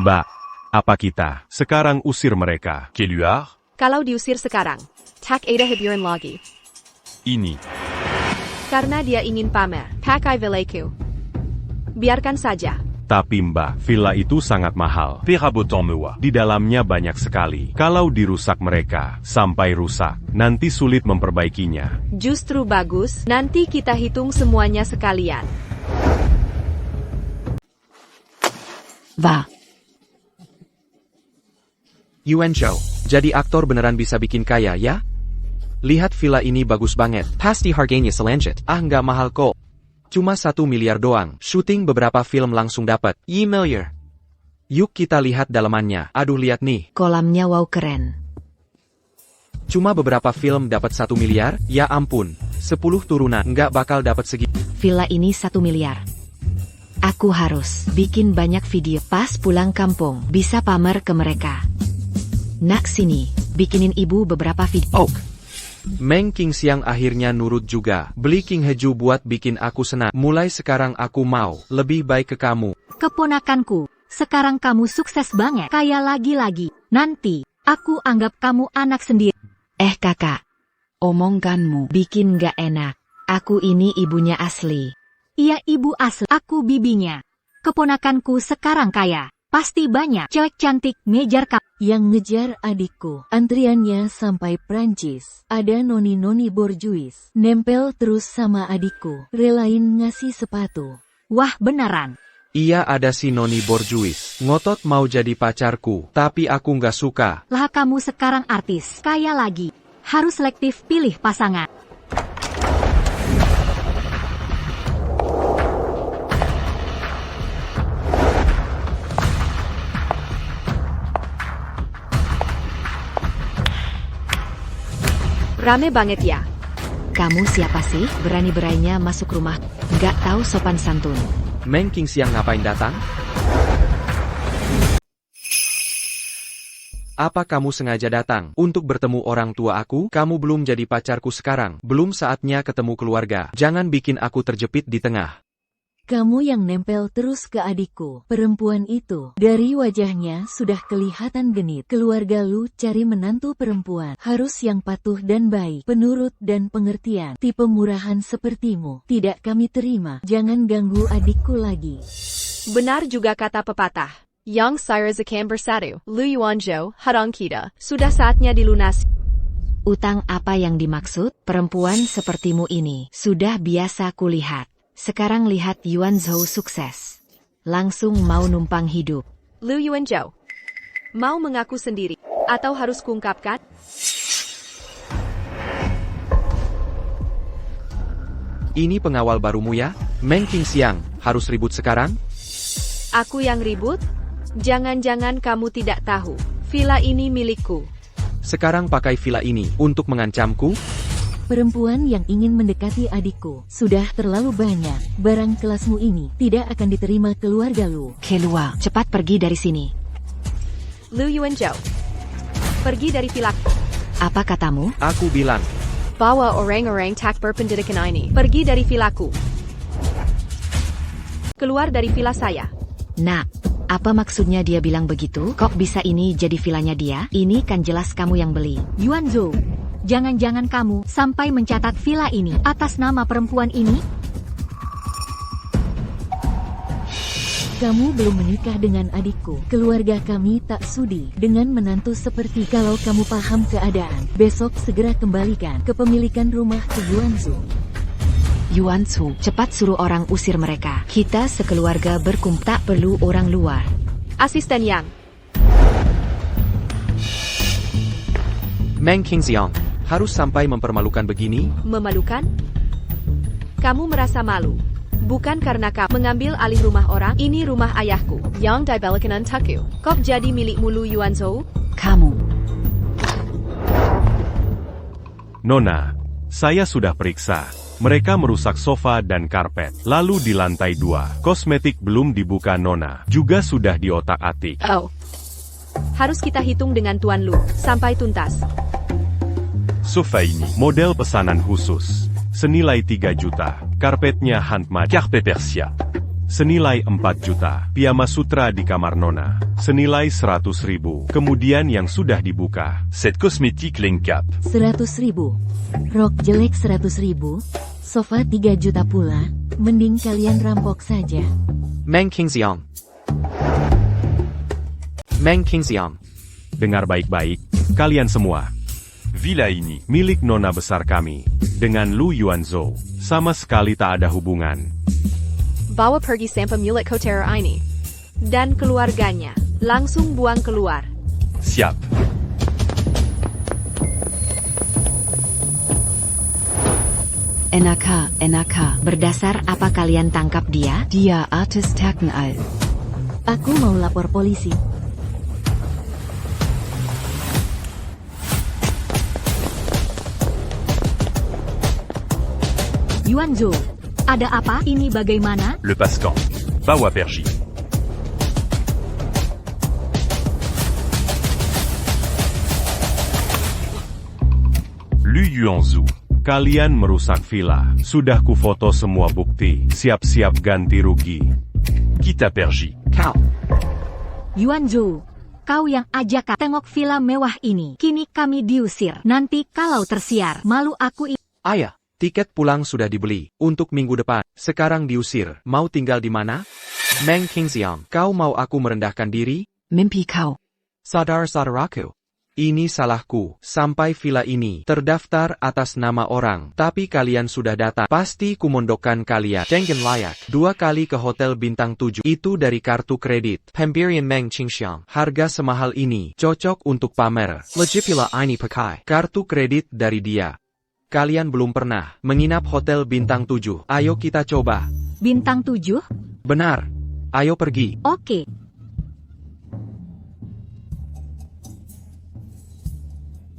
Mbak, apa kita sekarang usir mereka? Keluar? Kalau diusir sekarang, tak ada hiburan lagi. Ini. Karena dia ingin pamer, pakai villaku. Biarkan saja. Tapi Mbak, villa itu sangat mahal. Perabotan mewah. Di dalamnya banyak sekali. Kalau dirusak mereka, sampai rusak, nanti sulit memperbaikinya. Justru bagus, nanti kita hitung semuanya sekalian. Va. Yuan Zhou, jadi aktor beneran bisa bikin kaya ya? Lihat villa ini bagus banget. Pasti harganya selanjut. Ah nggak mahal kok. Cuma 1 miliar doang. Syuting beberapa film langsung dapat. Miliar. Yuk kita lihat dalamannya. Aduh lihat nih. Kolamnya wow keren. Cuma beberapa film dapat 1 miliar? Ya ampun. 10 turunan nggak bakal dapat segitu. Villa ini 1 miliar. Aku harus bikin banyak video pas pulang kampung. Bisa pamer ke mereka. Nak sini, bikinin ibu beberapa video. Oh. Meng Qingxiang akhirnya nurut juga. Beli King Heju buat bikin aku senang. Mulai sekarang aku mau lebih baik ke kamu. Keponakanku, sekarang kamu sukses banget. Kaya lagi-lagi. Nanti, aku anggap kamu anak sendiri. Kakak. Omonganmu bikin gak enak. Aku ini ibunya asli. Iya ibu asli. Aku bibinya. Keponakanku sekarang kaya. Pasti banyak cewek cantik ngejar kap. Yang ngejar adikku. Antriannya sampai Prancis. Ada noni-noni borjuis. Nempel terus sama adikku. Relain ngasih sepatu. Wah beneran. Iya ada si Noni Borjuis. Ngotot mau jadi pacarku. Tapi aku nggak suka. Lah kamu sekarang artis. Kaya lagi. Harus selektif pilih pasangan. Rame banget ya. Kamu siapa sih? Berani-beraninya masuk rumah. Gak tahu sopan santun. Meng Qingxiang ngapain datang? Apa kamu sengaja datang untuk bertemu orang tua aku? Kamu belum jadi pacarku sekarang. Belum saatnya ketemu keluarga. Jangan bikin aku terjepit di tengah. Kamu yang nempel terus ke adikku. Perempuan itu, dari wajahnya sudah kelihatan genit. Keluarga lu cari menantu perempuan. Harus yang patuh dan baik, penurut dan pengertian. Tipe murahan sepertimu, tidak kami terima. Jangan ganggu adikku lagi. Benar juga kata pepatah. Yang Sirazakam bersatu, Lu Yuanzhou, Hadong kita. Sudah saatnya dilunasi. Utang apa yang dimaksud? Perempuan sepertimu ini, sudah biasa kulihat. Sekarang lihat Yuan Zhou sukses. Langsung mau numpang hidup. Lu Yuanzhou, mau mengaku sendiri, atau harus kuungkapkan? Ini pengawal barumu ya? Meng Qingxiang, harus ribut sekarang? Aku yang ribut? Jangan-jangan kamu tidak tahu, villa ini milikku. Sekarang pakai villa ini untuk mengancamku? Perempuan yang ingin mendekati adikku, sudah terlalu banyak. Barang kelasmu ini tidak akan diterima keluarga lu. Keluar, cepat pergi dari sini. Lu Yuanzhou, pergi dari villaku. Apa katamu? Aku bilang. Bawa orang-orang tak berpendidikan ini. Pergi dari villaku. Keluar dari villa saya. Nak, apa maksudnya dia bilang begitu? Kok bisa ini jadi villanya dia? Ini kan jelas kamu yang beli. Yuan Zhou. Jangan-jangan kamu sampai mencatat villa ini atas nama perempuan ini? Kamu belum menikah dengan adikku. Keluarga kami tak sudi dengan menantu seperti. Kalau kamu paham keadaan, besok segera kembalikan kepemilikan rumah ke Yuan Zhou. Yuan Zhou, cepat suruh orang usir mereka. Kita sekeluarga berkumpul, tak perlu orang luar. Asisten Yang. Meng Qingxiang, harus sampai mempermalukan begini? Memalukan? Kamu merasa malu. Bukan karena kamu mengambil alih rumah orang. Ini rumah ayahku, yang dibelikan untukku. Kok jadi milikmu Lu Yuan Zhou? Kamu. Nona, saya sudah periksa. Mereka merusak sofa dan karpet. Lalu di lantai 2, kosmetik belum dibuka Nona. Juga sudah diotak-atik. Oh. Harus kita hitung dengan Tuan Lu, sampai tuntas. Sofa ini, model pesanan khusus. Senilai 3 juta. Karpetnya handmade. Carpet Persia. Senilai 4 juta. Piyama sutra di kamar Nona. Senilai 100.000. Kemudian yang sudah dibuka. Cette cosmétique Lengkap. 100.000. Rok jelek 100.000. Sofa 3 juta pula. Mending kalian rampok saja. Meng Qingxiang. Meng Qingxiang. Dengar baik-baik, kalian semua. Villa ini, Milik Nona besar kami. Dengan Lu Yuanzhou. Sama sekali tak ada hubungan. Bawa pergi sampai milik Kotera ini. Dan keluarganya. Langsung buang keluar. Siap. Enaka, berdasar apa kalian tangkap dia? Dia artis Taknal. Aku mau lapor polisi. Yuanzhou, ada apa? Ini bagaimana? Le Pascan. Bawa Pergi. Lu Yuanzhou. Kalian merusak villa. Sudah kufoto semua bukti. Siap-siap ganti rugi. Kita Pergi. Kau. Yuanzhou, kau yang ajak tengok villa mewah ini. Kini kami diusir. Nanti kalau tersiar, malu aku Ayah, tiket pulang sudah dibeli. Untuk minggu depan. Sekarang diusir. Mau tinggal di mana? Meng Qingxiang, kau mau aku merendahkan diri? Mimpi kau. Saudara-saudaraku. Ini salahku. Sampai villa ini terdaftar atas nama orang. Tapi kalian sudah datang. Pasti kumondokkan kalian. Jangan layak. 2 kali ke hotel bintang 7. Itu dari kartu kredit. Pemberian Meng Qingxiang. Harga semahal ini. Cocok untuk pamer. Legit pula ini pakai. Kartu kredit dari dia. Kalian belum pernah menginap hotel bintang 7. Ayo kita coba. Bintang 7? Benar. Ayo pergi. Oke.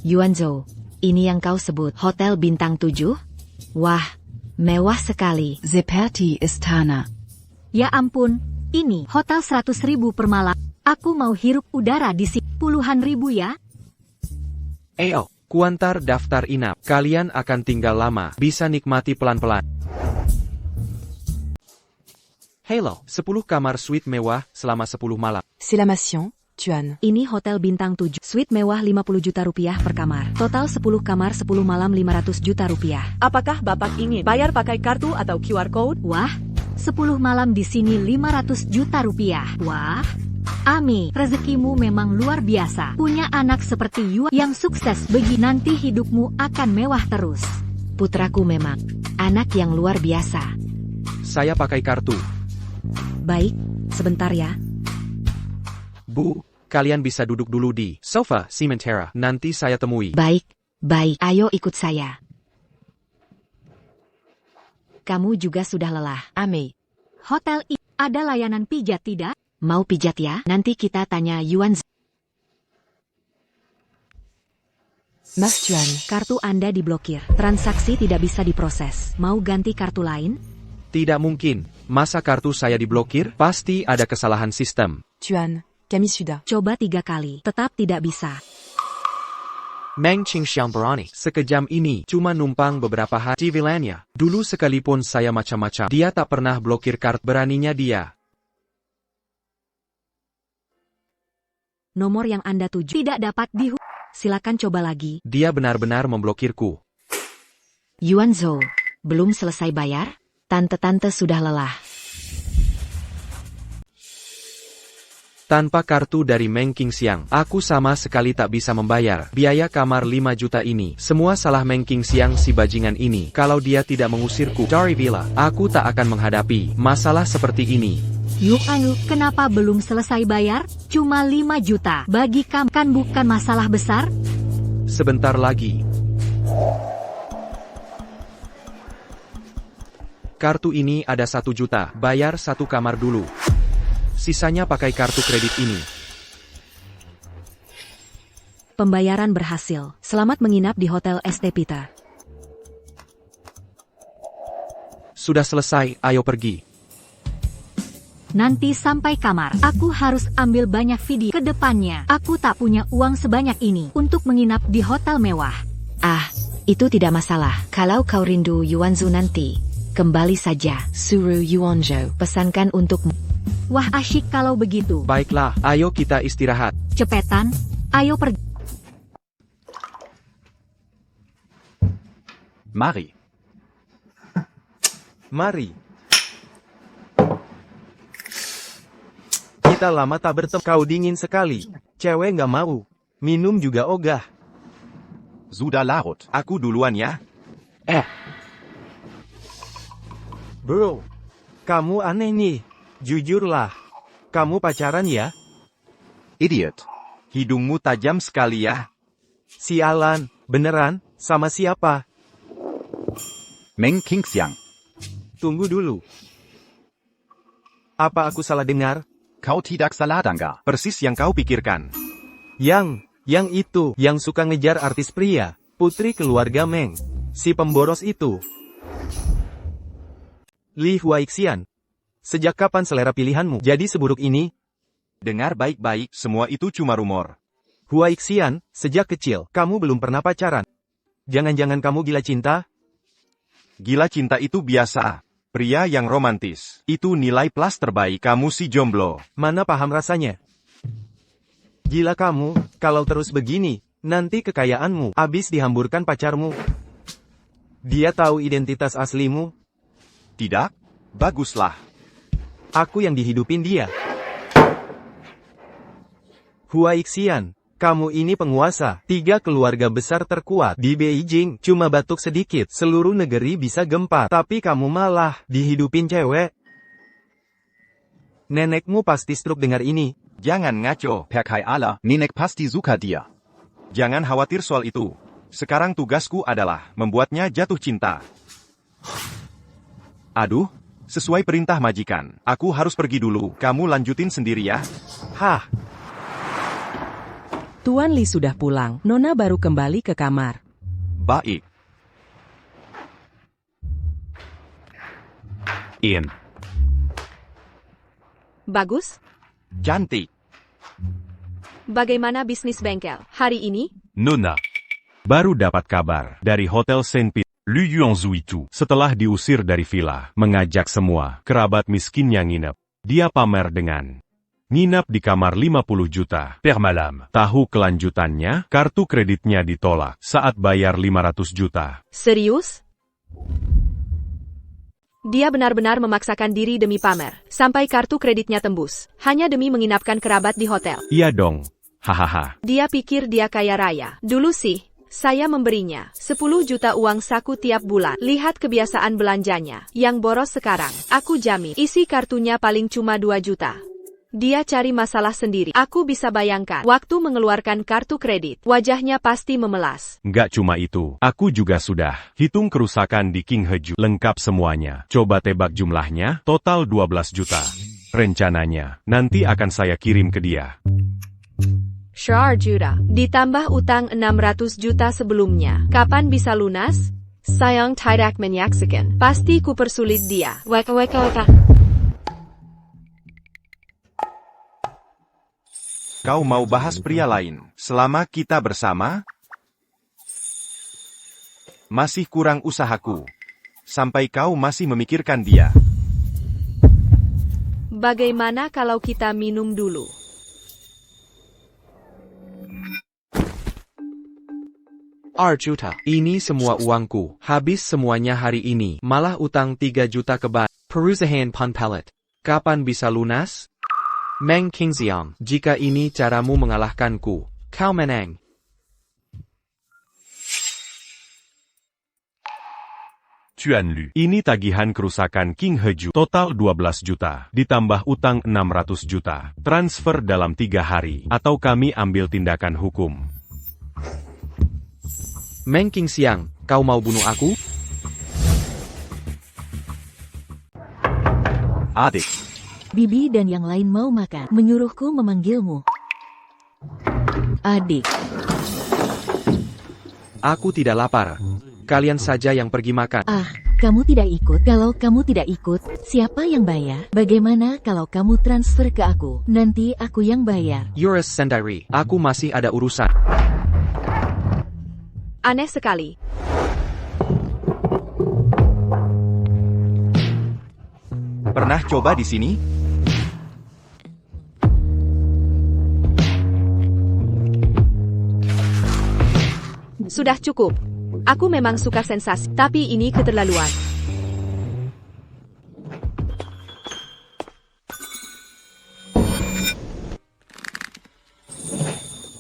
Yuanzhou, ini yang kau sebut hotel bintang 7? Wah, mewah sekali. Seperti istana. Ya ampun, ini hotel 100.000 per malam. Aku mau hirup udara di sini. Puluhan ribu ya? Ayo, kuantar daftar inap. Kalian akan tinggal lama. Bisa nikmati pelan-pelan. Hello, 10 kamar suite mewah selama 10 malam. Silamation, Tuan. Ini hotel bintang 7. Suite mewah 50 juta rupiah per kamar. Total 10 kamar 10 malam 500 juta rupiah. Apakah Bapak ingin bayar pakai kartu atau QR Code? Wah, 10 malam di sini 500 juta rupiah. Wah, Ami, rezekimu memang luar biasa. Punya anak seperti Yuan yang sukses begi nanti hidupmu akan mewah terus. Putraku memang anak yang luar biasa. Saya pakai kartu. Baik, sebentar ya. Bu, kalian bisa duduk dulu di sofa Sementara. Nanti saya temui. Baik, ayo ikut saya. Kamu juga sudah lelah. Ami, hotel ini ada layanan pijat tidak? Mau pijat ya? Nanti kita tanya Yuan. Mas Tuan, kartu Anda diblokir. Transaksi tidak bisa diproses. Mau ganti kartu lain? Tidak mungkin. Masa kartu saya diblokir? Pasti ada kesalahan sistem. Tuan, kami sudah. Coba 3 kali, tetap tidak bisa. Meng Qingxiang berani. Sekejam ini cuma numpang beberapa hari di villanya. Dulu sekalipun saya macam-macam, dia tak pernah blokir kartu. Beraninya dia. Nomor yang Anda tuju tidak dapat Silakan coba lagi. Dia benar-benar memblokirku. Yuanzhou, belum selesai bayar? Tante-tante sudah lelah. Tanpa kartu dari Meng Qingxiang, aku sama sekali tak bisa membayar biaya kamar 5 juta ini. Semua salah Meng Qingxiang si bajingan ini. Kalau dia tidak mengusirku dari villa, aku tak akan menghadapi masalah seperti ini. Yuan, kenapa belum selesai bayar? Cuma 5 juta. Bagi kamu kan bukan masalah besar? Sebentar lagi. Kartu ini ada 1 juta. Bayar 1 kamar dulu. Sisanya pakai kartu kredit ini. Pembayaran berhasil. Selamat menginap di Hotel ST Pita. Sudah selesai, ayo pergi. Nanti sampai kamar, aku harus ambil banyak video ke depannya. Aku tak punya uang sebanyak ini untuk menginap di hotel mewah. Ah, itu tidak masalah. Kalau kau rindu Yuanzhou nanti, kembali saja. Suruh Yuanzhou pesankan untukmu. Wah, asyik kalau begitu. Baiklah, ayo kita istirahat. Cepetan, ayo pergi. Mari. Mari. Kita lama tak bertemu. Kau dingin sekali. Cewek nggak mau. Minum juga ogah. Sudah larut. Aku duluan ya. Bro, kamu aneh nih. Jujurlah. Kamu pacaran ya? Idiot. Hidungmu tajam sekali ya. Sialan, beneran? Sama siapa? Meng Qingxiang. Tunggu dulu. Apa aku salah dengar? Kau tidak salah dengar. Persis yang kau pikirkan. Yang itu, yang suka ngejar artis pria, putri keluarga Meng. Si pemboros itu. Li Huaixian. Sejak kapan selera pilihanmu jadi seburuk ini? Dengar baik-baik, semua itu cuma rumor. Huaixian, sejak kecil, kamu belum pernah pacaran. Jangan-jangan kamu gila cinta? Gila cinta itu biasa. Pria yang romantis. Itu nilai plus terbaik kamu si jomblo. Mana paham rasanya? Gila kamu, kalau terus begini, nanti kekayaanmu habis dihamburkan pacarmu. Dia tahu identitas aslimu? Tidak? Baguslah. Aku yang dihidupin dia. Huaixian, kamu ini penguasa. 3 keluarga besar terkuat di Beijing. Cuma batuk sedikit, seluruh negeri bisa gempa. Tapi kamu malah dihidupin cewek. Nenekmu pasti stroke dengar ini. Jangan ngaco. Perkai Allah, nenek pasti suka dia. Jangan khawatir soal itu. Sekarang tugasku adalah membuatnya jatuh cinta. Aduh, sesuai perintah majikan. Aku harus pergi dulu. Kamu lanjutin sendiri ya. Hah? Tuan Li sudah pulang. Nona baru kembali ke kamar. Baik. In. Bagus. Cantik. Bagaimana bisnis bengkel hari ini? Nona. Baru dapat kabar dari Hotel Saint Peter. Lu Yuanzhou itu, Setelah diusir dari villa, mengajak semua kerabat miskinnya nginep. Dia pamer dengan nginap di kamar 50 juta. per malam. Tahu kelanjutannya, kartu kreditnya ditolak saat bayar 500 juta. Serius? Dia benar-benar memaksakan diri demi pamer, sampai kartu kreditnya tembus, hanya demi menginapkan kerabat di hotel. Iya dong. Hahaha. Dia pikir dia kaya raya. Dulu sih, saya memberinya 10 juta uang saku tiap bulan. Lihat kebiasaan belanjanya, yang boros sekarang. Aku jamin, isi kartunya paling cuma 2 juta. Dia cari masalah sendiri. Aku bisa bayangkan, waktu mengeluarkan kartu kredit, wajahnya pasti memelas. Nggak cuma itu, aku juga sudah hitung kerusakan di King Heju. Lengkap semuanya. Coba tebak jumlahnya, total 12 juta. Rencananya, nanti akan saya kirim ke dia. Syar juta. Ditambah utang 600 juta sebelumnya. Kapan bisa lunas? Sayang tidak menyaksikan. Pasti ku persulit dia. Weka. Kau mau bahas pria lain selama kita bersama? Masih kurang usahaku. Sampai kau masih memikirkan dia. Bagaimana kalau kita minum dulu? Juta. Ini semua uangku. Habis semuanya hari ini. Malah utang 3 juta ke bank. Perusahaan Pan Palette. Kapan bisa lunas? Meng Qingxiang, jika ini caramu mengalahkanku, kau menang. Tuan Lu. Ini tagihan kerusakan King Heju, total 12 juta, ditambah utang 600 juta. Transfer dalam 3 hari, atau kami ambil tindakan hukum. Meng Qingxiang, kau mau bunuh aku? Adik. Bibi dan yang lain mau makan, menyuruhku memanggilmu. Adik. Aku tidak lapar. Kalian saja yang pergi makan. Ah, kamu tidak ikut? Kalau kamu tidak ikut, siapa yang bayar? Bagaimana kalau kamu transfer ke aku? Nanti aku yang bayar. Yours sendiri, aku masih ada urusan. Aneh sekali. Pernah coba di sini? Sudah cukup. Aku memang suka sensasi, tapi ini keterlaluan.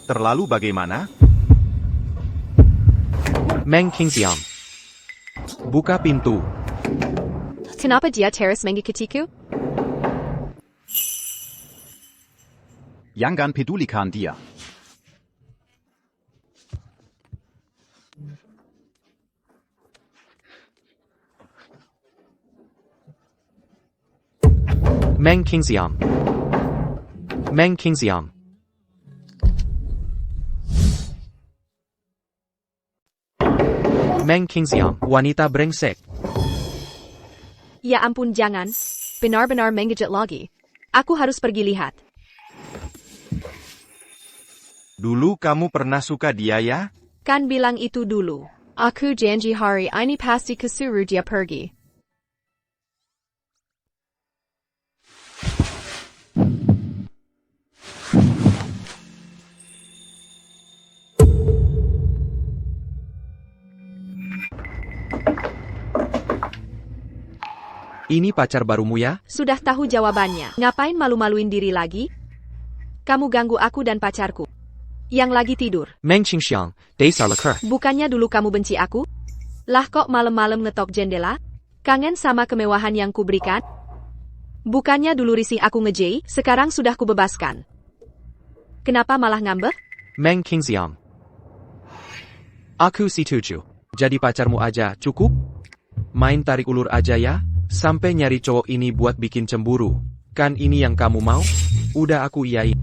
Terlalu bagaimana? Meng Qingxiang. Buka pintu. Kenapa dia terus mengikutiku? Jangan pedulikan dia. Meng Qingxiang. Meng Qingxiang. Meng Qingxiang, wanita brengsek. Ya ampun, jangan. Benar-benar menggigit lagi. Aku harus pergi lihat. Dulu kamu pernah suka dia ya? Kan bilang itu dulu. Aku janji hari ini pasti kesuruh dia pergi. Ini pacar barumu ya? Sudah tahu jawabannya. Ngapain malu-maluin diri lagi? Kamu ganggu aku dan pacarku. Yang lagi tidur. Meng Qingxiang, dasar lekar. Bukannya dulu kamu benci aku? Lah kok malam-malam ngetok jendela? Kangen sama kemewahan yang kuberikan? Bukannya dulu risih aku ngejei, sekarang sudah kubebaskan. Kenapa malah ngambek? Meng Qingxiang. Aku setuju. Jadi pacarmu aja, cukup? Main tarik ulur aja ya? Sampai nyari cowok ini buat bikin cemburu. Kan ini yang kamu mau? Udah aku iyain.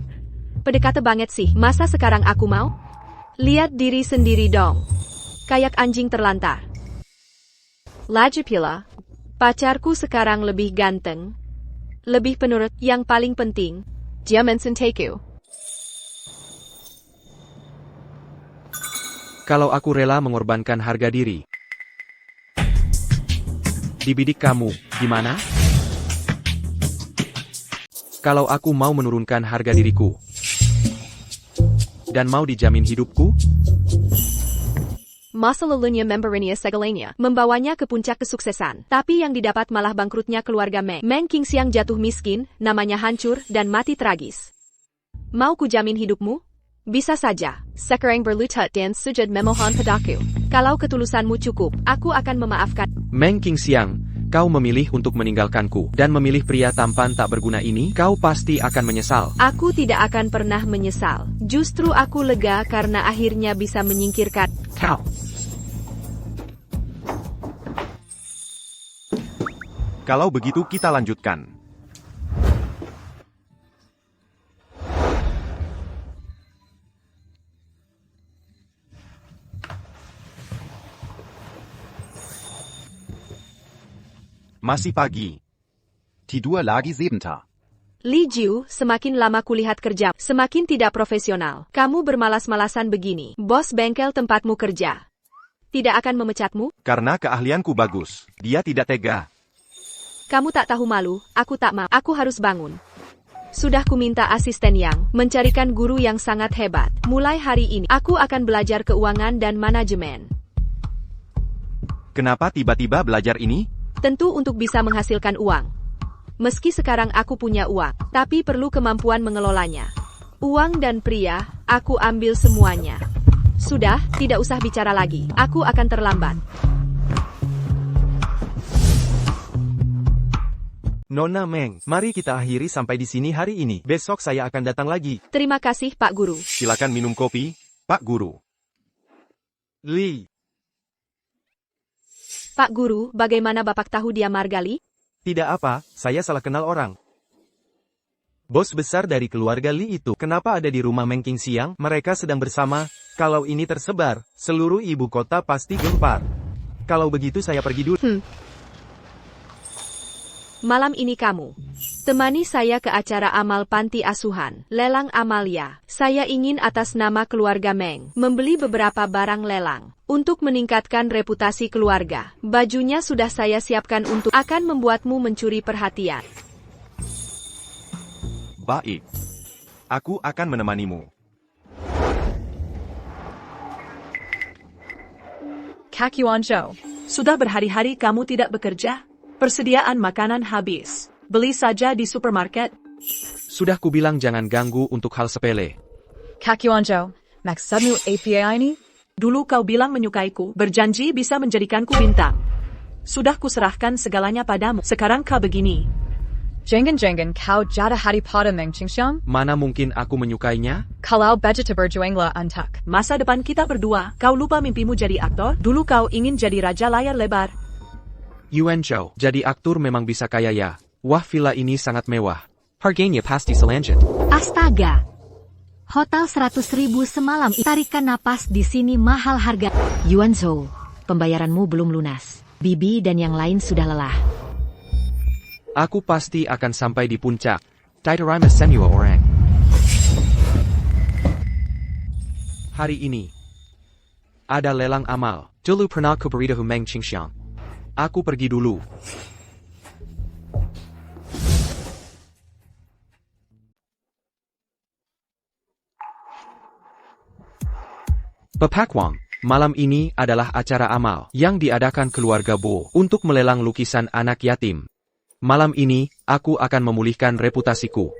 PDKT banget sih, masa sekarang aku mau? Lihat diri sendiri dong. Kayak anjing terlantar. Lagi pula, pacarku sekarang lebih ganteng. Lebih penurut, yang paling penting, dia mencintai-ku. Kalau aku rela mengorbankan harga diri. Dibidik kamu, gimana? Kalau aku mau menurunkan harga diriku, dan mau dijamin hidupku? Masa lalunya memberinya segalanya, membawanya ke puncak kesuksesan. Tapi yang didapat malah bangkrutnya keluarga Meng. Meng Qingxiang jatuh miskin, namanya hancur, dan mati tragis. Mau kujamin hidupmu? Bisa saja. Sekarang berlutut dan sujud memohon padaku. Kalau ketulusanmu cukup, aku akan memaafkan. Meng Qingxiang, kau memilih untuk meninggalkanku, dan memilih pria tampan tak berguna ini, kau pasti akan menyesal. Aku tidak akan pernah menyesal. Justru aku lega karena akhirnya bisa menyingkirkan kau. Kalau begitu kita lanjutkan. Masih pagi. Tidur lagi sebentar. Li Jiu, semakin lama kulihat kerja, semakin tidak profesional. Kamu bermalas-malasan begini. Bos bengkel tempatmu kerja tidak akan memecatmu? Karena keahlianku bagus. Dia tidak tega. Kamu tak tahu malu, aku tak mau. Aku harus bangun. Sudah kuminta asisten yang mencarikan guru yang sangat hebat. Mulai hari ini, aku akan belajar keuangan dan manajemen. Kenapa tiba-tiba belajar ini? Tentu untuk bisa menghasilkan uang. Meski sekarang aku punya uang, tapi perlu kemampuan mengelolanya. Uang dan pria, aku ambil semuanya. Sudah, tidak usah bicara lagi. Aku akan terlambat. Nona Meng, mari kita akhiri sampai di sini hari ini. Besok saya akan datang lagi. Terima kasih, Pak Guru. Silakan minum kopi, Pak Guru. Li. Pak Guru, bagaimana Bapak tahu dia Margali? Tidak apa, saya salah kenal orang. Bos besar dari keluarga Li itu, kenapa ada di rumah Meng Qingxiang? Mereka sedang bersama. Kalau ini tersebar, seluruh ibu kota pasti gempar. Kalau begitu saya pergi dulu. Malam ini kamu temani saya ke acara amal panti asuhan, lelang Amalia. Saya ingin atas nama keluarga Meng membeli beberapa barang lelang untuk meningkatkan reputasi keluarga. Bajunya sudah saya siapkan untuk akan membuatmu mencuri perhatian. Baik. Aku akan menemanimu. Kak Yuanzhou, sudah berhari-hari kamu tidak bekerja? Persediaan makanan habis. Beli saja di supermarket. Sudah kubilang jangan ganggu untuk hal sepele. Kak Yuanzhou, maksudmu apa ini? Dulu kau bilang menyukaiku, berjanji bisa menjadikanku bintang. Sudah kuserahkan segalanya padamu, sekarang kau begini. Jangan-jangan kau jada hari pada Meng Qingxiang? Mana mungkin aku menyukainya? Kalau begitu berjuanglah untuk masa depan kita berdua. Kau lupa mimpimu jadi aktor? Dulu kau ingin jadi raja layar lebar. Yuanzhou, jadi aktor memang bisa kaya ya. Wah, villa ini sangat mewah. Harganya pasti selanjut. Astaga. Hotel 100.000 semalam. Tarikan napas di sini mahal harga. Yuanzhou, pembayaranmu belum lunas. Bibi dan yang lain sudah lelah. Aku pasti akan sampai di puncak. Titarima semua orang. Hari ini ada lelang amal. Dulu pernah ku beritahu Meng Qingxiang. Aku pergi dulu. Bapak Wang, malam ini adalah acara amal yang diadakan keluarga Bo untuk melelang lukisan anak yatim. Malam ini, aku akan memulihkan reputasiku.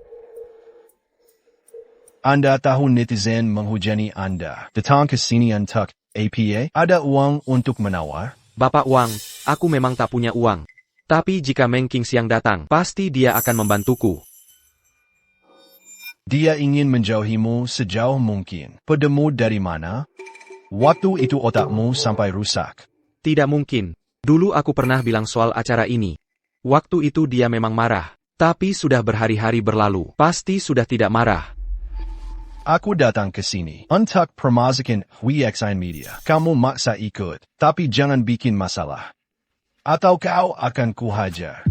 Anda tahu netizen menghujani Anda. Datang ke sini untuk apa? Ada uang untuk menawar? Bapak Wang, aku memang tak punya uang. Tapi jika Meng Qingxiang datang, pasti dia akan membantuku. Dia ingin menjauhimu sejauh mungkin. Pedamu dari mana? Waktu itu otakmu sampai rusak. Tidak mungkin. Dulu aku pernah bilang soal acara ini. Waktu itu dia memang marah. Tapi sudah berhari-hari berlalu. Pasti sudah tidak marah. Aku datang ke sini untuk permasakan WXI Media. Kamu maksa ikut, tapi jangan bikin masalah. Atau kau akan kuhajar.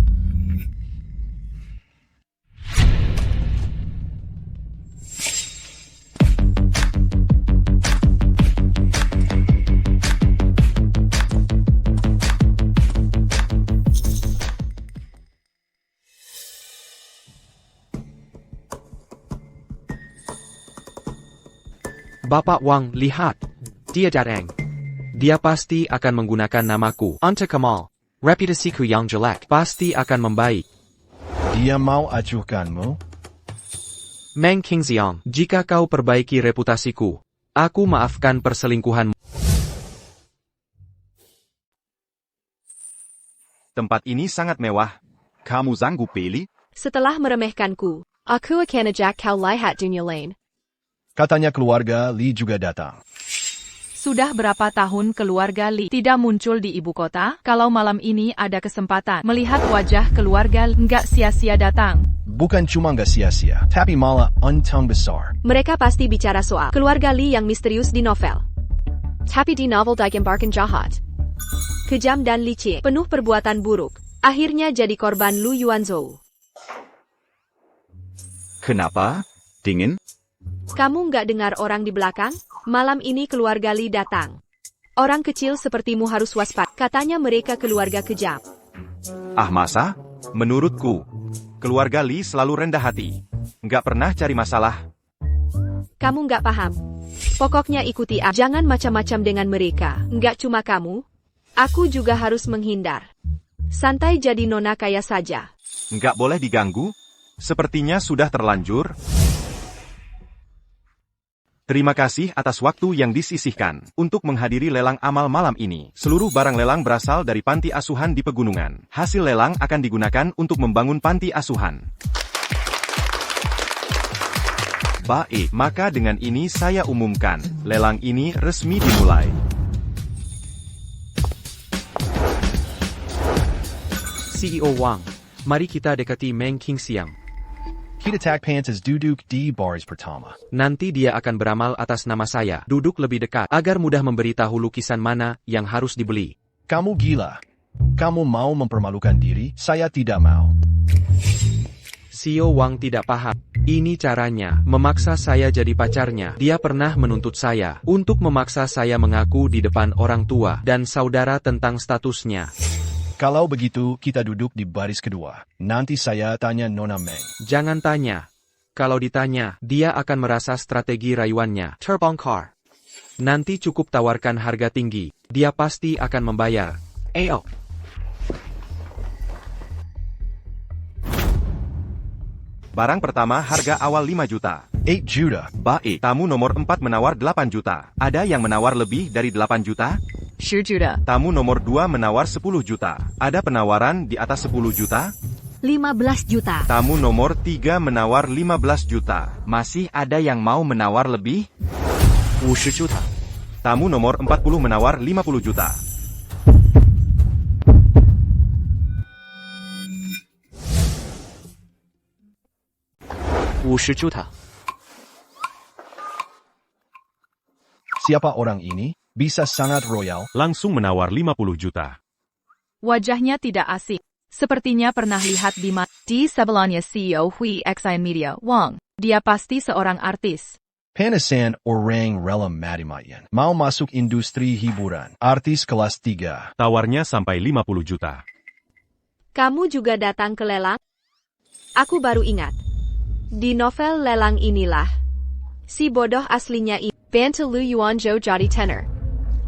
Bapak Wang, lihat. Dia datang. Dia pasti akan menggunakan namaku. Untuk Kamal. Reputasiku yang jelek pasti akan membaik. Dia mau acuhkanmu? Meng Qingxiang, jika kau perbaiki reputasiku, aku maafkan perselingkuhanmu. Tempat ini sangat mewah. Kamu sanggup beli? Setelah meremehkanku, aku akan ajak kau lihat dunia lain. Katanya keluarga Li juga datang. Sudah berapa tahun keluarga Li tidak muncul di ibu kota? Kalau malam ini ada kesempatan melihat wajah keluarga, nggak sia-sia datang. Bukan cuma nggak sia-sia, tapi malah untung besar. Mereka pasti bicara soal keluarga Li yang misterius di novel. Tapi di novel digambarkan jahat, kejam dan licik, penuh perbuatan buruk. Akhirnya jadi korban Lu Yuanzhou. Kenapa? Dingin? Kamu nggak dengar orang di belakang? Malam ini keluarga Li datang. Orang kecil sepertimu harus waspada. Katanya mereka keluarga kejam. Ah masa? Menurutku, keluarga Li selalu rendah hati. Nggak pernah cari masalah. Kamu nggak paham. Pokoknya ikuti aku. Jangan macam-macam dengan mereka. Nggak cuma kamu. Aku juga harus menghindar. Santai jadi nona kaya saja. Nggak boleh diganggu? Sepertinya sudah terlanjur. Terima kasih atas waktu yang disisihkan untuk menghadiri lelang amal malam ini. Seluruh barang lelang berasal dari panti asuhan di pegunungan. Hasil lelang akan digunakan untuk membangun panti asuhan. Baik, maka dengan ini saya umumkan, lelang ini resmi dimulai. CEO Wang, mari kita dekati Meng Qingxiang. Kita tak pantas duduk di baris pertama. Nanti dia akan beramal atas nama saya. Duduk lebih dekat, agar mudah memberitahu lukisan mana yang harus dibeli. Kamu gila. Kamu mau mempermalukan diri? Saya tidak mau. Xiao Wang tidak paham. Ini caranya, memaksa saya jadi pacarnya. Dia pernah menuntut saya untuk memaksa saya mengaku di depan orang tua dan saudara tentang statusnya. Kalau begitu, kita duduk di baris kedua. Nanti saya tanya Nona Meng. Jangan tanya. Kalau ditanya, dia akan merasa strategi rayuannya terbongkar. Nanti cukup tawarkan harga tinggi. Dia pasti akan membayar. Ayo. Barang pertama harga awal 5 juta. 8 juta. Baik. Tamu nomor 4 menawar 8 juta. Ada yang menawar lebih dari 8 juta? 10 juta. Tamu nomor 2 menawar 10 juta. Ada penawaran di atas 10 juta? 15 juta. Tamu nomor 3 menawar 15 juta. Masih ada yang mau menawar lebih? 50 juta. Tamu nomor 40 menawar 50 juta. juta. Siapa orang ini? Bisa sangat royal. Langsung menawar 50 juta. Wajahnya tidak asing. Sepertinya pernah lihat di sebelahnya CEO Hui Xian Media Wang. Dia pasti seorang artis. Panasan orang rela mati-matian. Mau masuk industri hiburan. Artis kelas 3. Tawarnya sampai 50 juta. Kamu juga datang ke lelang? Aku baru ingat. Di novel lelang inilah, si bodoh aslinya bantu Lu Yuanzhou jadi tenor.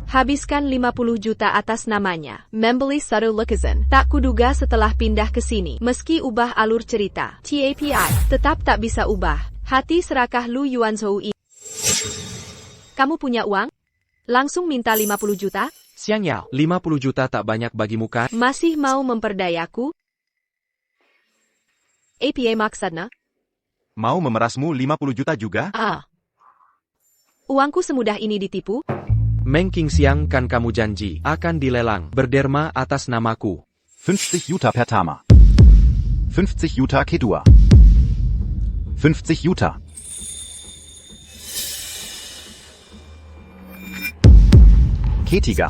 Habiskan 50 juta atas namanya. Membeli satu lukisan. Tak kuduga setelah pindah ke sini. Meski ubah alur cerita, TAPI, tetap tak bisa ubah. Hati serakah Lu Yuanzhou ini. Kamu punya uang? Langsung minta 50 juta? Xiang Yao, 50 juta tak banyak bagimu kan? Masih mau memperdayaku? APA maksudnya? Mau memerasmu 50 juta juga? Uangku semudah ini ditipu? Meng Qingxiang kan kamu janji akan dilelang berderma atas namaku. 50 juta pertama. 50 juta kedua. 50 juta. Ketiga.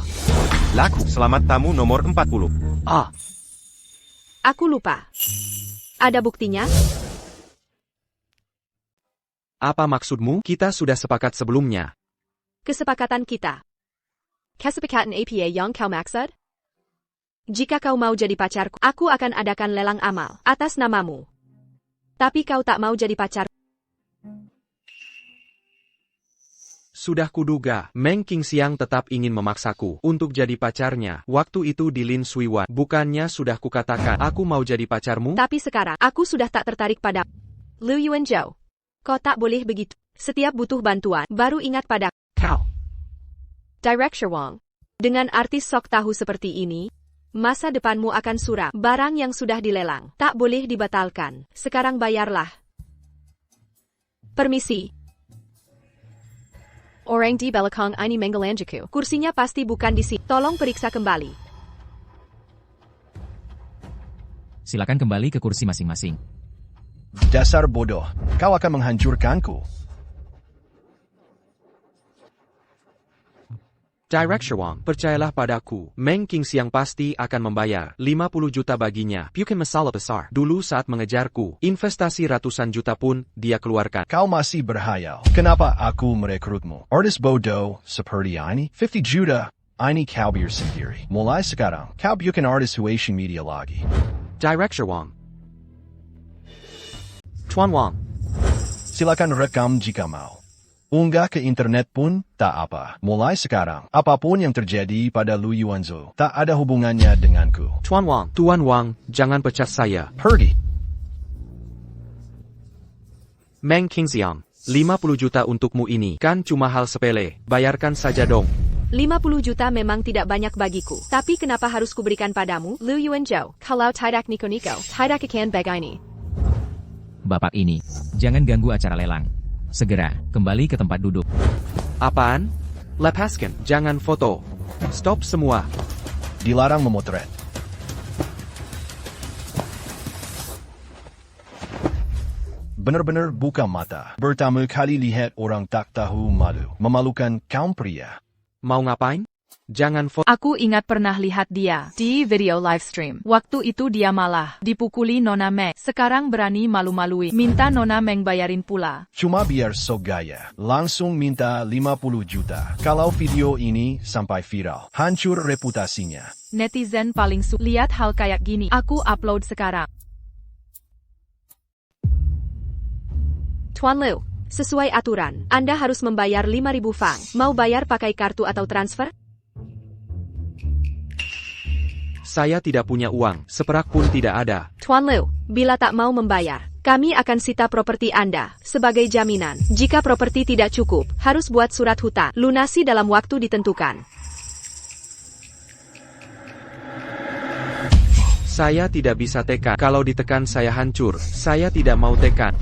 Laku. Selamat tamu nomor 40. Aku lupa. Ada buktinya? Apa maksudmu? Kita sudah sepakat sebelumnya. Kesepakatan kita. Kesepakatan APA yang kau maksud? Jika kau mau jadi pacarku, aku akan adakan lelang amal atas namamu. Tapi kau tak mau jadi pacar. Sudah kuduga, Meng Qingxiang tetap ingin memaksaku untuk jadi pacarnya. Waktu itu di Lin Suiwan, bukannya sudah kukatakan aku mau jadi pacarmu? Tapi sekarang, aku sudah tak tertarik pada Lu Yuanzhou. Kau tak boleh begitu. Setiap butuh bantuan, baru ingat pada kau. Director Wang. Dengan artis sok tahu seperti ini, masa depanmu akan suram. Barang yang sudah dilelang, tak boleh dibatalkan. Sekarang bayarlah. Permisi. Orang di belakang ini menggelanjaku. Kursinya pasti bukan di sini. Tolong periksa kembali. Silakan kembali ke kursi masing-masing. Dasar bodoh, kau akan menghancurkanku. Director Wang, percayalah padaku, Meng Qingxiang pasti akan membayar 50 juta baginya. Bukan masalah besar. Dulu saat mengejarku, investasi ratusan juta pun dia keluarkan. Kau masih berhayal. Kenapa aku merekrutmu? Artis bodoh seperti ini? 50 juta. Ini kau biar sendiri. Mulai sekarang, kau bukan artis Huaxin Media lagi. Director Wang. Tuan Wang. Silakan rekam jika mau. Unggah ke internet pun tak apa. Mulai sekarang, apapun yang terjadi pada Lu Yuanzhou tak ada hubungannya denganku. Tuan Wang, jangan pecat saya. Pergi. Meng Qingxiang, 50 juta untukmu ini kan cuma hal sepele. Bayarkan saja dong. 50 juta memang tidak banyak bagiku. Tapi kenapa harus kuberikan padamu, Lu Yuanzhou? Kalau tidak niko-niko, tidak akan begini. Bapak ini, jangan ganggu acara lelang. Segera, kembali ke tempat duduk. Apaan? Lepaskan, jangan foto. Stop semua. Dilarang memotret. Benar-benar buka mata. Pertama kali lihat orang tak tahu malu. Memalukan kaum pria. Mau ngapain? Jangan foto. Aku ingat pernah lihat dia di video live stream. Waktu itu dia malah dipukuli Nona Meng. Sekarang berani malu-malui. Minta Nona Meng bayarin pula. Cuma biar so gaya. Langsung minta 50 juta. Kalau video ini sampai viral, hancur reputasinya. Netizen paling lihat hal kayak gini. Aku upload sekarang. Tuan Liu, sesuai aturan, Anda harus membayar 5.000 fang. Mau bayar pakai kartu atau transfer? Saya tidak punya uang, seperak pun tidak ada. Tuan Liu, bila tak mau membayar, kami akan sita properti Anda sebagai jaminan. Jika properti tidak cukup, harus buat surat hutang. Lunasi dalam waktu ditentukan. Saya tidak bisa tekan. Kalau ditekan saya hancur. Saya tidak mau tekan.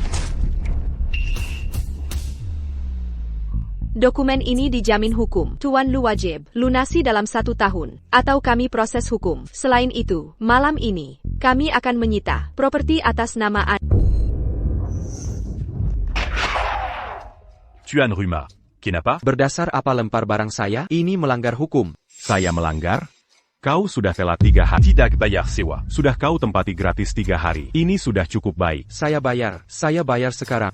Dokumen ini dijamin hukum. Tuan Lu wajib lunasi dalam 1 tahun, atau kami proses hukum. Selain itu, malam ini, kami akan menyita properti atas nama Anda. Tuan Ruma. Kenapa? Berdasar apa lempar barang saya? Ini melanggar hukum. Saya melanggar? Kau sudah telat 3 hari. Tidak bayar sewa. Sudah kau tempati gratis 3 hari. Ini sudah cukup baik. Saya bayar sekarang.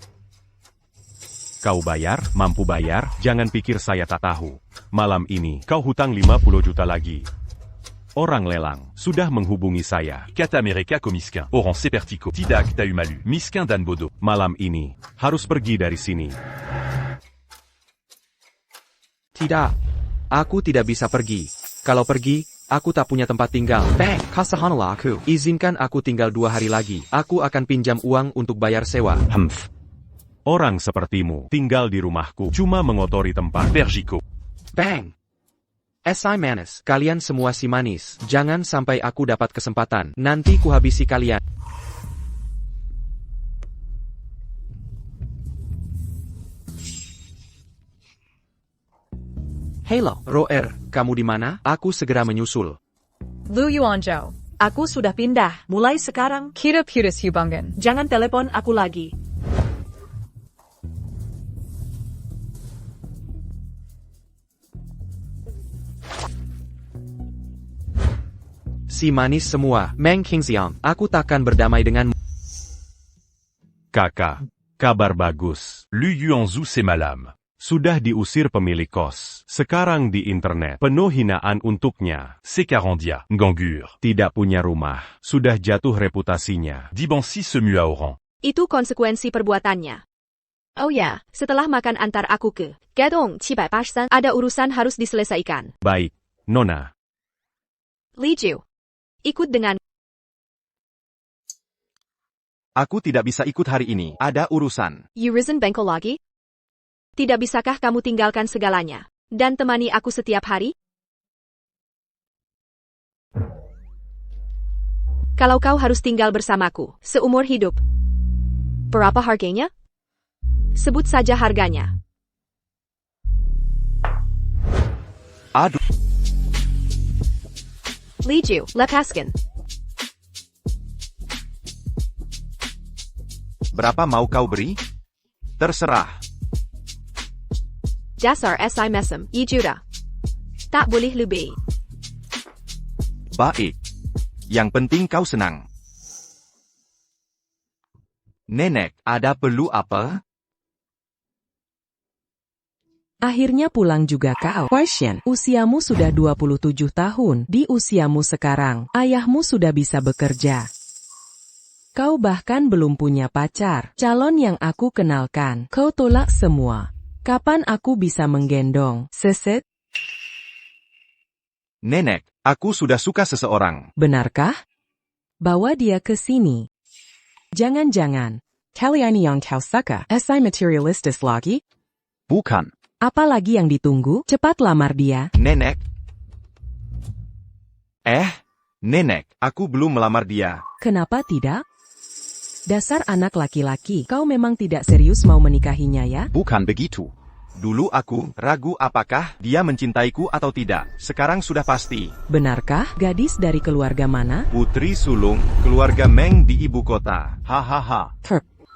Kau bayar, mampu bayar, jangan pikir saya tak tahu. Malam ini, kau hutang 50 juta lagi. Orang lelang, sudah menghubungi saya. Kata mereka kau miskin. Orang seperti kau. Tidak tahu malu. Miskin dan bodoh. Malam ini, harus pergi dari sini. Tidak. Aku tidak bisa pergi. Kalau pergi, aku tak punya tempat tinggal. Bang, kasahanlah aku. Izinkan aku tinggal 2 hari lagi. Aku akan pinjam uang untuk bayar sewa. Orang sepertimu, tinggal di rumahku, cuma mengotori tempat. Berjiko. Bang! Si manis, kalian semua si manis. Jangan sampai aku dapat kesempatan. Nanti kuhabisi kalian. Halo, Roer, kamu di mana? Aku segera menyusul. Lu Yuanzhou, aku sudah pindah. Mulai sekarang, kita putus hubungan. Jangan telepon aku lagi. Si manis semua, Meng Qingxiang, aku takkan berdamai denganmu. Kakak, kabar bagus. Lu Yuanzhou c'est malam. Sudah diusir pemilik kos. Sekarang di internet, penuh hinaan untuknya. C'est Carandia, Nganggur. Tidak punya rumah, sudah jatuh reputasinya. Dibansi se mue à Oran. Itu konsekuensi perbuatannya. Oh ya, setelah makan antar aku ke Gedong 783, ada urusan harus diselesaikan. Baik, Nona. Li Jiu, ikut dengan. Aku tidak bisa ikut hari ini, ada urusan. Urizen Bengkel lagi? Tidak bisakah kamu tinggalkan segalanya, dan temani aku setiap hari? Kalau kau harus tinggal bersamaku, seumur hidup. Berapa harganya? Sebut saja harganya. Aduh. Li Jiu, lepaskan. Berapa mau kau beri? Terserah. Dasar si mesem, Juta. Tak boleh lebih. Baik. Yang penting kau senang. Nenek, ada perlu apa? Akhirnya pulang juga kau. Question, usiamu sudah 27 tahun. Di usiamu sekarang, ayahmu sudah bisa bekerja. Kau bahkan belum punya pacar. Calon yang aku kenalkan, kau tolak semua. Kapan aku bisa menggendong? Seset? Nenek, aku sudah suka seseorang. Benarkah? Bawa dia ke sini. Jangan-jangan, kalian yang kau suka, si materialistis lagi? Bukan. Apa lagi yang ditunggu? Cepat lamar dia. Nenek. Nenek, aku belum melamar dia. Kenapa tidak? Dasar anak laki-laki, kau memang tidak serius mau menikahinya ya? Bukan begitu. Dulu aku ragu apakah dia mencintaiku atau tidak. Sekarang sudah pasti. Benarkah? Gadis dari keluarga mana? Putri sulung, keluarga Meng di ibu kota. Hahaha.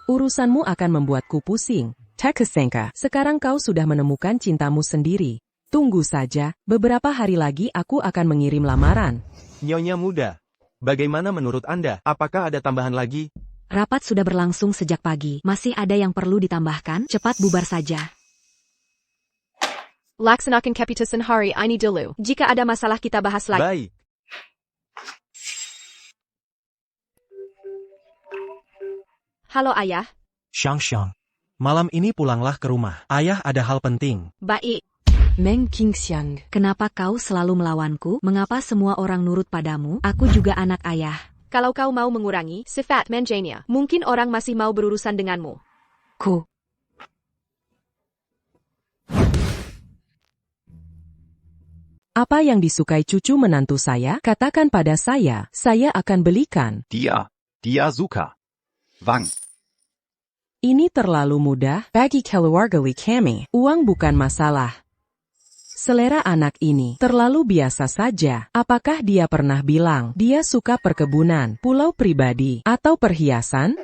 Urusanmu akan membuatku pusing. Tekesengka, sekarang kau sudah menemukan cintamu sendiri. Tunggu saja, beberapa hari lagi aku akan mengirim lamaran. Nyonya muda, bagaimana menurut Anda? Apakah ada tambahan lagi? Rapat sudah berlangsung sejak pagi. Masih ada yang perlu ditambahkan? Cepat bubar saja. Laksanakan keputusan hari ini dulu. Jika ada masalah kita bahas lagi. Baik. Halo ayah. Xiang. Malam ini pulanglah ke rumah. Ayah ada hal penting. Baik. Meng Qingxiang, kenapa kau selalu melawanku? Mengapa semua orang nurut padamu? Aku juga anak ayah. Kalau kau mau mengurangi sifat manjanya, mungkin orang masih mau berurusan denganmu. Ku. Apa yang disukai cucu menantu saya? Katakan pada saya akan belikan. Dia suka. Wang. Ini terlalu mudah. Bagi keluarga kami, uang bukan masalah. Selera anak ini terlalu biasa saja. Apakah dia pernah bilang dia suka perkebunan, pulau pribadi, atau perhiasan?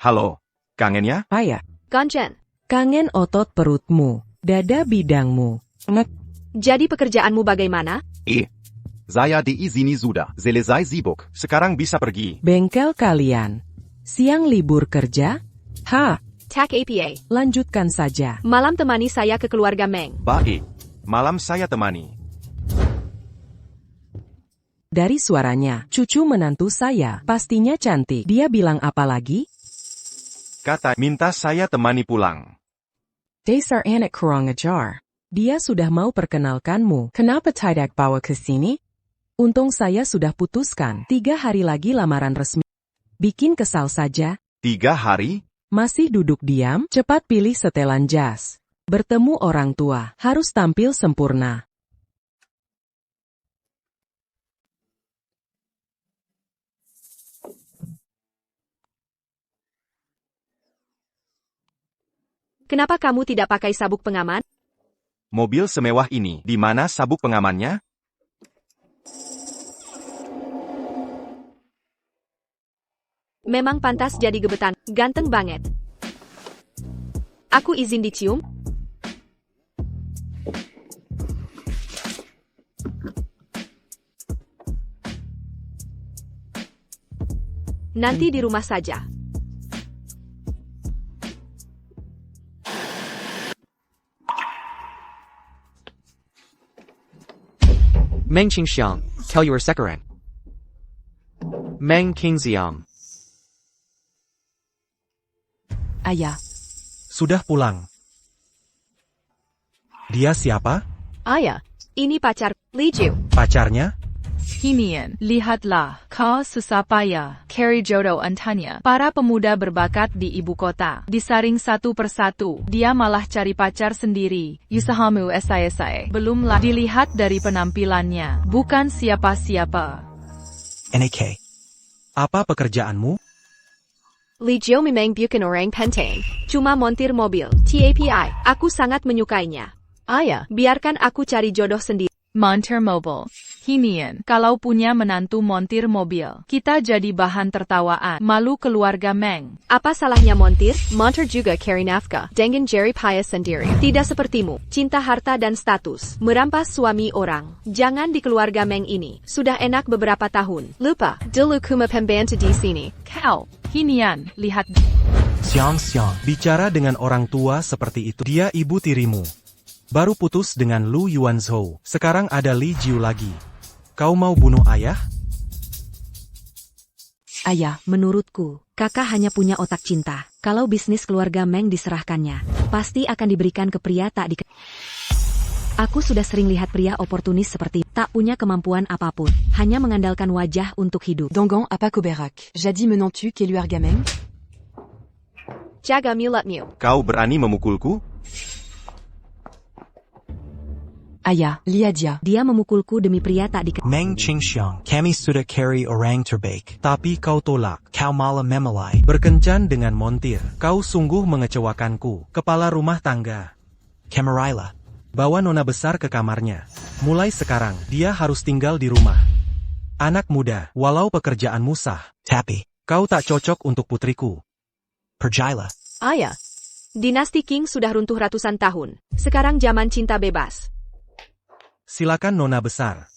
Halo, kangen ya? Ayah. Ganjen. Kangen otot perutmu, dada bidangmu. Jadi pekerjaanmu bagaimana? Saya diizini sudah. Selesai sibuk. Sekarang bisa pergi. Bengkel kalian. Siang libur kerja? Tak APA. Lanjutkan saja. Malam temani saya ke keluarga Meng. Baik. Malam saya temani. Dari suaranya, cucu menantu saya pastinya cantik. Dia bilang apa lagi? Kata, minta saya temani pulang. Dasar anak kurang ajar. Dia sudah mau perkenalkanmu. Kenapa tidak bawa ke sini? Untung saya sudah putuskan. 3 hari lagi lamaran resmi. Bikin kesal saja. 3 hari? Masih duduk diam? Cepat pilih setelan jas. Bertemu orang tua, harus tampil sempurna. Kenapa kamu tidak pakai sabuk pengaman? Mobil semewah ini, di mana sabuk pengamannya? Memang pantas jadi gebetan, ganteng banget. Aku izin dicium? Nanti di rumah saja. Meng Qingxiang, tell your sekarang. Meng Qingxiang. Ayah. Sudah pulang. Dia siapa? Ayah, ini pacar Li Ju. Pacarnya? Hinian, lihatlah, kau susah payah, cari jodoh antanya. Para pemuda berbakat di ibu kota, disaring satu persatu, dia malah cari pacar sendiri. Usahamu esai-esai, belumlah dilihat dari penampilannya, bukan siapa-siapa. NAK. Apa pekerjaanmu? Li Jiu memang bukan orang penting, cuma montir mobil. TAPI, aku sangat menyukainya. Ayah, biarkan aku cari jodoh sendiri. Montir mobil. Hinian, kalau punya menantu montir mobil, kita jadi bahan tertawaan. Malu keluarga Meng. Apa salahnya montir? Montir juga cari nafkah dengan jerih payah sendiri. Tidak sepertimu, cinta harta dan status, merampas suami orang. Jangan di keluarga Meng ini. Sudah enak beberapa tahun. Lupa, dulu kuma pembantu di sini. Kau, Hinian, lihat. Xiang. Bicara dengan orang tua seperti itu. Dia ibu tirimu. Baru putus dengan Lu Yuanzhou. Sekarang ada Li Jiu lagi. Kau mau bunuh ayah? Ayah, menurutku, kakak hanya punya otak cinta. Kalau bisnis keluarga Meng diserahkannya, pasti akan diberikan ke pria tak di... Aku sudah sering lihat pria oportunis seperti tak punya kemampuan apapun, hanya mengandalkan wajah untuk hidup. Dongon apa kuberak. Jadi menantu keluarga Meng? Jaga mulutmu. Kau berani memukulku? Ayah, lihat dia. Dia memukulku demi pria tak dikenal. Meng Qingxiang, kami sudah carry orang terbaik. Tapi kau tolak. Kau malah memelai. Berkencan dengan montir. Kau sungguh mengecewakanku. Kepala rumah tangga. Camarilla. Bawa nona besar ke kamarnya. Mulai sekarang, dia harus tinggal di rumah. Anak muda, walau pekerjaanmu sah. Tapi, kau tak cocok untuk putriku. Perjila. Ayah, Dinasti Qing sudah runtuh ratusan tahun. Sekarang zaman cinta bebas. Silakan Nona Besar.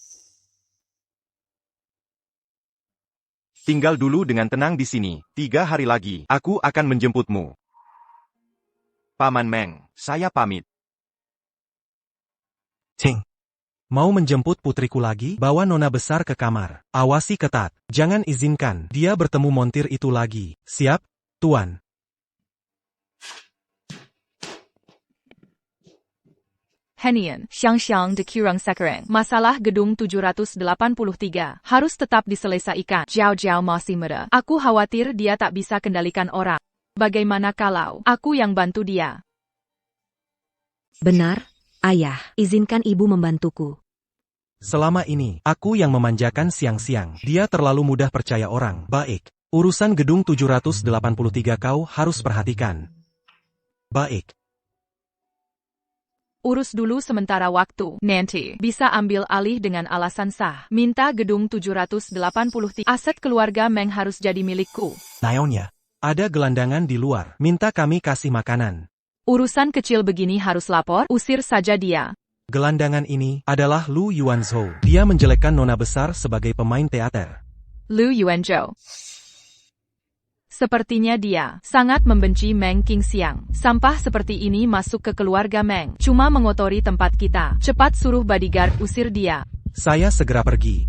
Tinggal dulu dengan tenang di sini. 3 hari lagi, aku akan menjemputmu. Paman Meng, saya pamit. Ting. Mau menjemput putriku lagi? Bawa Nona Besar ke kamar. Awasi ketat. Jangan izinkan dia bertemu montir itu lagi. Siap, Tuan? Henian, Xiang de Kurang Sekarang. Masalah gedung 783 harus tetap diselesaikan. Jiao masih muda. Aku khawatir dia tak bisa kendalikan orang. Bagaimana kalau aku yang bantu dia? Benar, Ayah. Izinkan Ibu membantuku. Selama ini, aku yang memanjakan siang-siang. Dia terlalu mudah percaya orang. Baik. Urusan gedung 783 kau harus perhatikan. Baik. Urus dulu sementara waktu. Nanti bisa ambil alih dengan alasan sah. Minta gedung 783. Aset keluarga Meng harus jadi milikku. Nyonya. Ada gelandangan di luar. Minta kami kasih makanan. Urusan kecil begini harus lapor. Usir saja dia. Gelandangan ini adalah Lu Yuanzhou. Dia menjelekkan Nona Besar sebagai pemain teater. Lu Yuanzhou. Sepertinya dia sangat membenci Meng Qingxiang. Sampah seperti ini masuk ke keluarga Meng. Cuma mengotori tempat kita. Cepat suruh bodyguard usir dia. Saya segera pergi.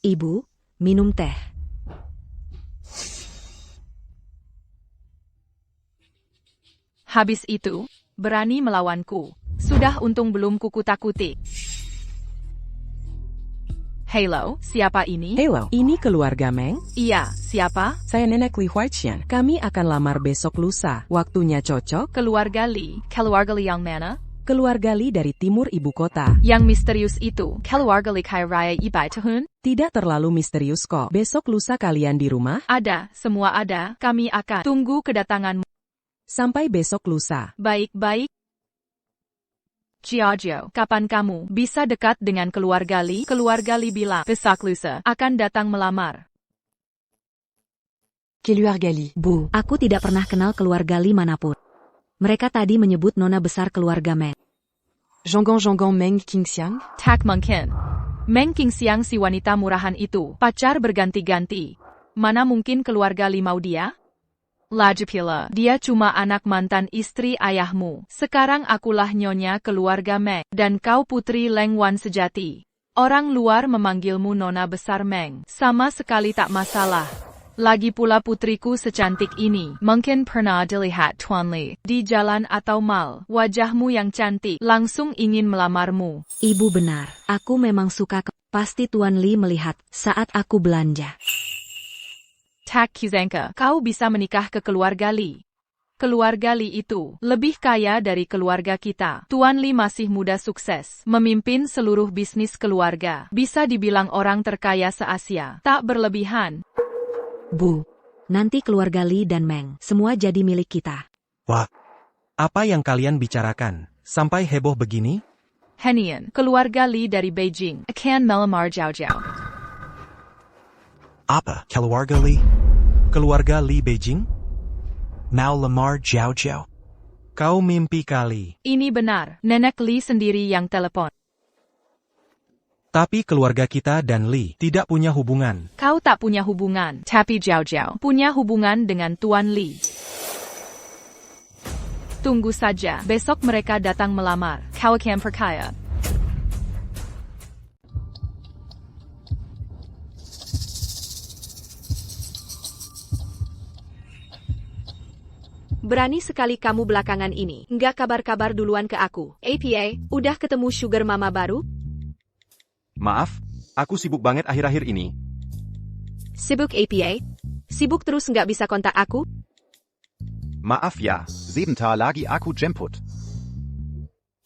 Ibu, minum teh. Habis itu, berani melawanku. Sudah untung belum kuku takuti. Halo, siapa ini? Halo, ini keluarga Meng? Iya, siapa? Saya Nenek Li Huaixian. Kami akan lamar besok lusa. Waktunya cocok? Keluarga Li. Keluarga Li yang mana? Keluarga Li dari timur ibu kota. Yang misterius itu, keluarga Li Kai Raya Ibai Tahun? Tidak terlalu misterius kok. Besok lusa kalian di rumah? Ada, semua ada. Kami akan tunggu kedatanganmu. Sampai besok lusa. Baik-baik. Jiao, kapan kamu bisa dekat dengan keluarga Li? Keluarga Li bilang besok lusa akan datang melamar. Keluarga Li. Bu, aku tidak pernah kenal keluarga Li manapun. Mereka tadi menyebut Nona Besar keluarga Meng. Zhonggang Meng Qingxiang. Tak mungkin. Meng Qingxiang si wanita murahan itu, pacar berganti-ganti. Mana mungkin keluarga Li mau dia? Lagi pula, dia cuma anak mantan istri ayahmu. Sekarang akulah nyonya keluarga Meng, dan kau putri Leng Wan sejati. Orang luar memanggilmu Nona Besar Meng, sama sekali tak masalah. Lagi pula putriku secantik ini, mungkin pernah dilihat Tuan Li di jalan atau mal. Wajahmu yang cantik, langsung ingin melamarmu. Ibu benar, aku memang suka pasti Tuan Li melihat saat aku belanja. Tak kizengka, kau bisa menikah ke keluarga Li. Keluarga Li itu lebih kaya dari keluarga kita. Tuan Li masih muda sukses, memimpin seluruh bisnis keluarga. Bisa dibilang orang terkaya se-Asia. Tak berlebihan. Bu, nanti keluarga Li dan Meng semua jadi milik kita. Wah, apa yang kalian bicarakan? Sampai heboh begini? Henian, keluarga Li dari Beijing, akan melamar Jiao. Apa? Keluarga Li? Keluarga Li Beijing? Mau lamar Jiao. Kau mimpi kali. Ini benar, Nenek Li sendiri yang telepon. Tapi keluarga kita dan Li tidak punya hubungan. Kau tak punya hubungan, tapi Jiao punya hubungan dengan Tuan Li. Tunggu saja, besok mereka datang melamar. Kau akan percaya. Berani sekali kamu belakangan ini. Nggak kabar-kabar duluan ke aku. APA, udah ketemu sugar mama baru? Maaf, aku sibuk banget akhir-akhir ini. Sibuk APA? Sibuk terus nggak bisa kontak aku? Maaf ya, sebentar lagi aku jemput.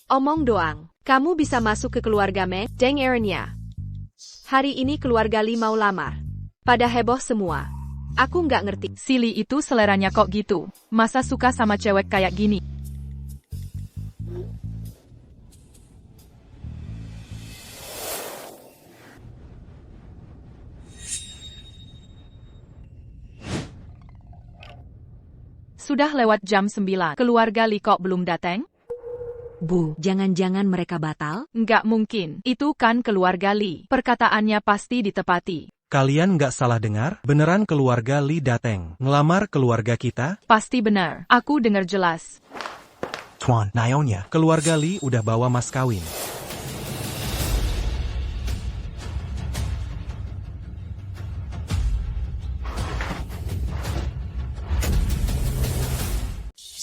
Omong doang. Kamu bisa masuk ke keluarga Meng, Deng Aaron-nya. Hari ini keluarga Li mau lamar. Pada heboh semua. Aku nggak ngerti. Silly itu seleranya kok gitu. Masa suka sama cewek kayak gini? Sudah lewat jam 9. Keluarga Li kok belum datang? Bu, jangan-jangan mereka batal? Nggak mungkin. Itu kan keluarga Li. Perkataannya pasti ditepati. Kalian nggak salah dengar? Beneran keluarga Li dateng ngelamar keluarga kita? Pasti benar. Aku dengar jelas. Tuan, Nyonya. Keluarga Li udah bawa mas kawin.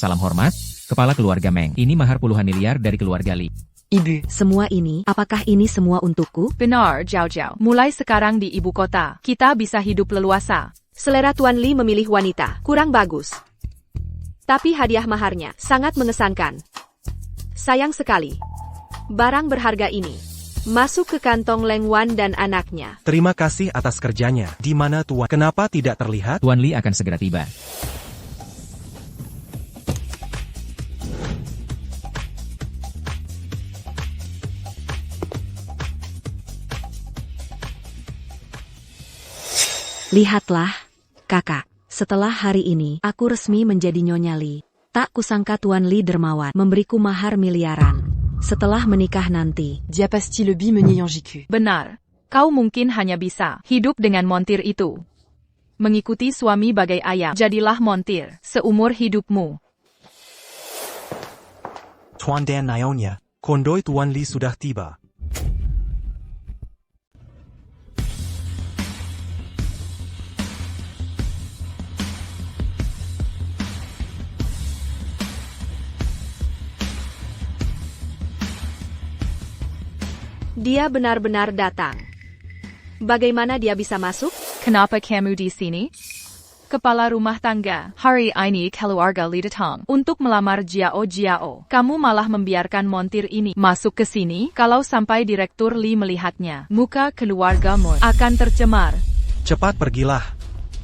Salam hormat, Kepala Keluarga Meng. Ini mahar puluhan miliar dari keluarga Li. Ibu, semua ini, apakah ini semua untukku? Benar, Zhao Zhao. Mulai sekarang di ibu kota, kita bisa hidup leluasa. Selera Tuan Li memilih wanita, kurang bagus. Tapi hadiah maharnya sangat mengesankan. Sayang sekali. Barang berharga ini masuk ke kantong Leng Wan dan anaknya. Terima kasih atas kerjanya. Di mana Tuan? Kenapa tidak terlihat? Tuan Li akan segera tiba. Lihatlah, kakak. Setelah hari ini, aku resmi menjadi Nyonya Li. Tak kusangka Tuan Li dermawan, memberiku mahar miliaran. Setelah menikah nanti. Diapasti le bi menayant JQ. Benar. Kau mungkin hanya bisa hidup dengan montir itu. Mengikuti suami bagai ayam. Jadilah montir seumur hidupmu. Tuan dan Nyonya. Kondoi Tuan Li sudah tiba. Dia benar-benar datang. Bagaimana dia bisa masuk? Kenapa kamu di sini? Kepala rumah tangga, hari ini keluarga Li datang untuk melamar Jiao Jiao. Kamu malah membiarkan montir ini masuk ke sini. Kalau sampai Direktur Li melihatnya, muka keluargamu akan tercemar. Cepat pergilah.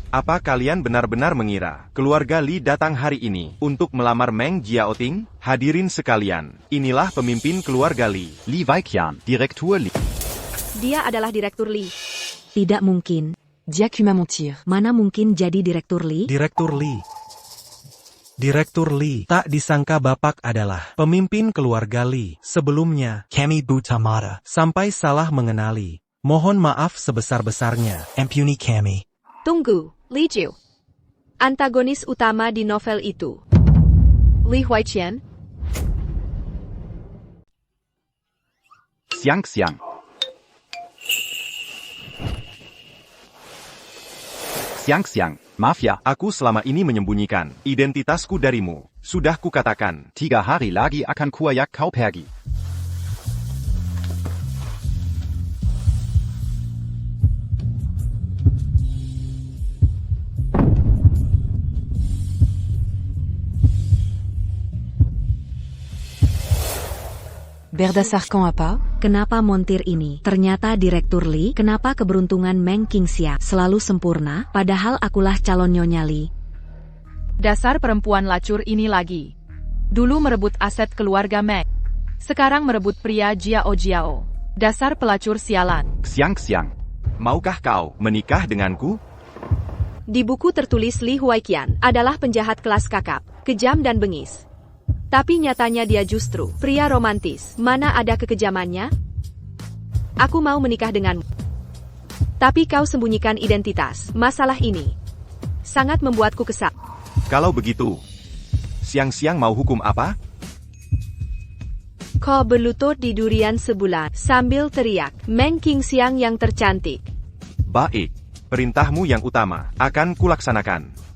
Apa kalian benar-benar mengira keluarga Li datang hari ini untuk melamar Meng Jiaoting? Hadirin sekalian, inilah pemimpin keluarga Li. Li Weiqian, Direktur Li. Dia adalah Direktur Li. Tidak mungkin. Diacuma mentir. Mana mungkin jadi Direktur Li? Direktur Li. Direktur Li. Tak disangka Bapak adalah pemimpin keluarga Li. Sebelumnya, Kami buta mata. sampai salah mengenali. Mohon maaf sebesar-besarnya. Ampuni kami. Tunggu, Li Jiu. Antagonis utama di novel itu. Li Huaiqian. Xiang Xiang. Xiang Xiang, Mafia. Aku selama ini menyembunyikan identitasku darimu. Sudah kukatakan. 3 hari lagi akan kuayak kau pergi. Berdasarkan apa? Kenapa montir ini? Ternyata Direktur Li. Kenapa keberuntungan Meng Qingxia selalu sempurna, padahal akulah calon Nyonya Li. Dasar perempuan lacur ini lagi. Dulu merebut aset keluarga Meng. Sekarang merebut pria Jiao Jiao. Dasar pelacur sialan. Xiang Xiang, maukah kau menikah denganku? Di buku tertulis Li Huaiqian adalah penjahat kelas kakap, kejam dan bengis. Tapi nyatanya dia justru pria romantis. Mana ada kekejamannya? Aku mau menikah denganmu. Tapi kau sembunyikan identitas. Masalah ini sangat membuatku kesal. Kalau begitu, Siang-siang mau hukum apa? Kau berlutut di durian sebulan sambil teriak, Meng Qingxiang yang tercantik. Baik, perintahmu yang utama akan kulaksanakan.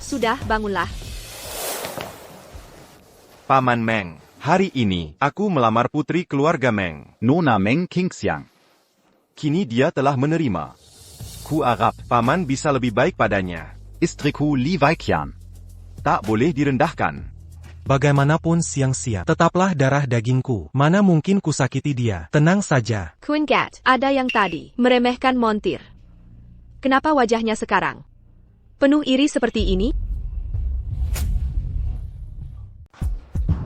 Sudah, bangunlah. Paman Meng, hari ini aku melamar putri keluarga Meng. Nona Meng Qingxiang. Kini dia telah menerima. Ku harap paman bisa lebih baik padanya. Istriku Li Weiqian. Tak boleh direndahkan. Bagaimanapun siang-siang, tetaplah darah dagingku. Mana mungkin kusakiti dia. Tenang saja. Queen Cat, ada yang tadi meremehkan montir. Kenapa wajahnya sekarang penuh iri seperti ini?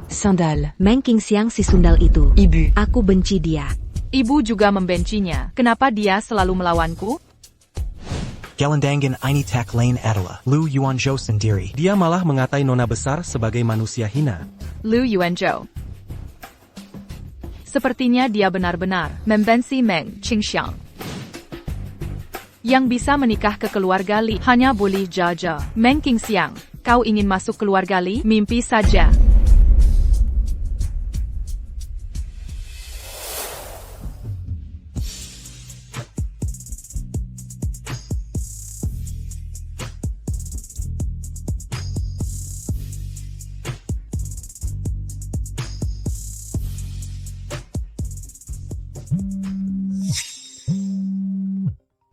Sandal. Meng Qingxiang si sundal itu. Ibu. Aku benci dia. Ibu juga membencinya. Kenapa dia selalu melawanku? Galandangan ini tak lain adalah Lu Yuanzhou sendiri. Dia malah mengatai nona besar sebagai manusia hina. Lu Yuanzhou. Sepertinya dia benar-benar membenci Meng Qingxiang. Yang bisa menikah ke keluarga Li hanya boleh Jaja. Meng Qingxiang, kau ingin masuk keluarga Li? Mimpi saja.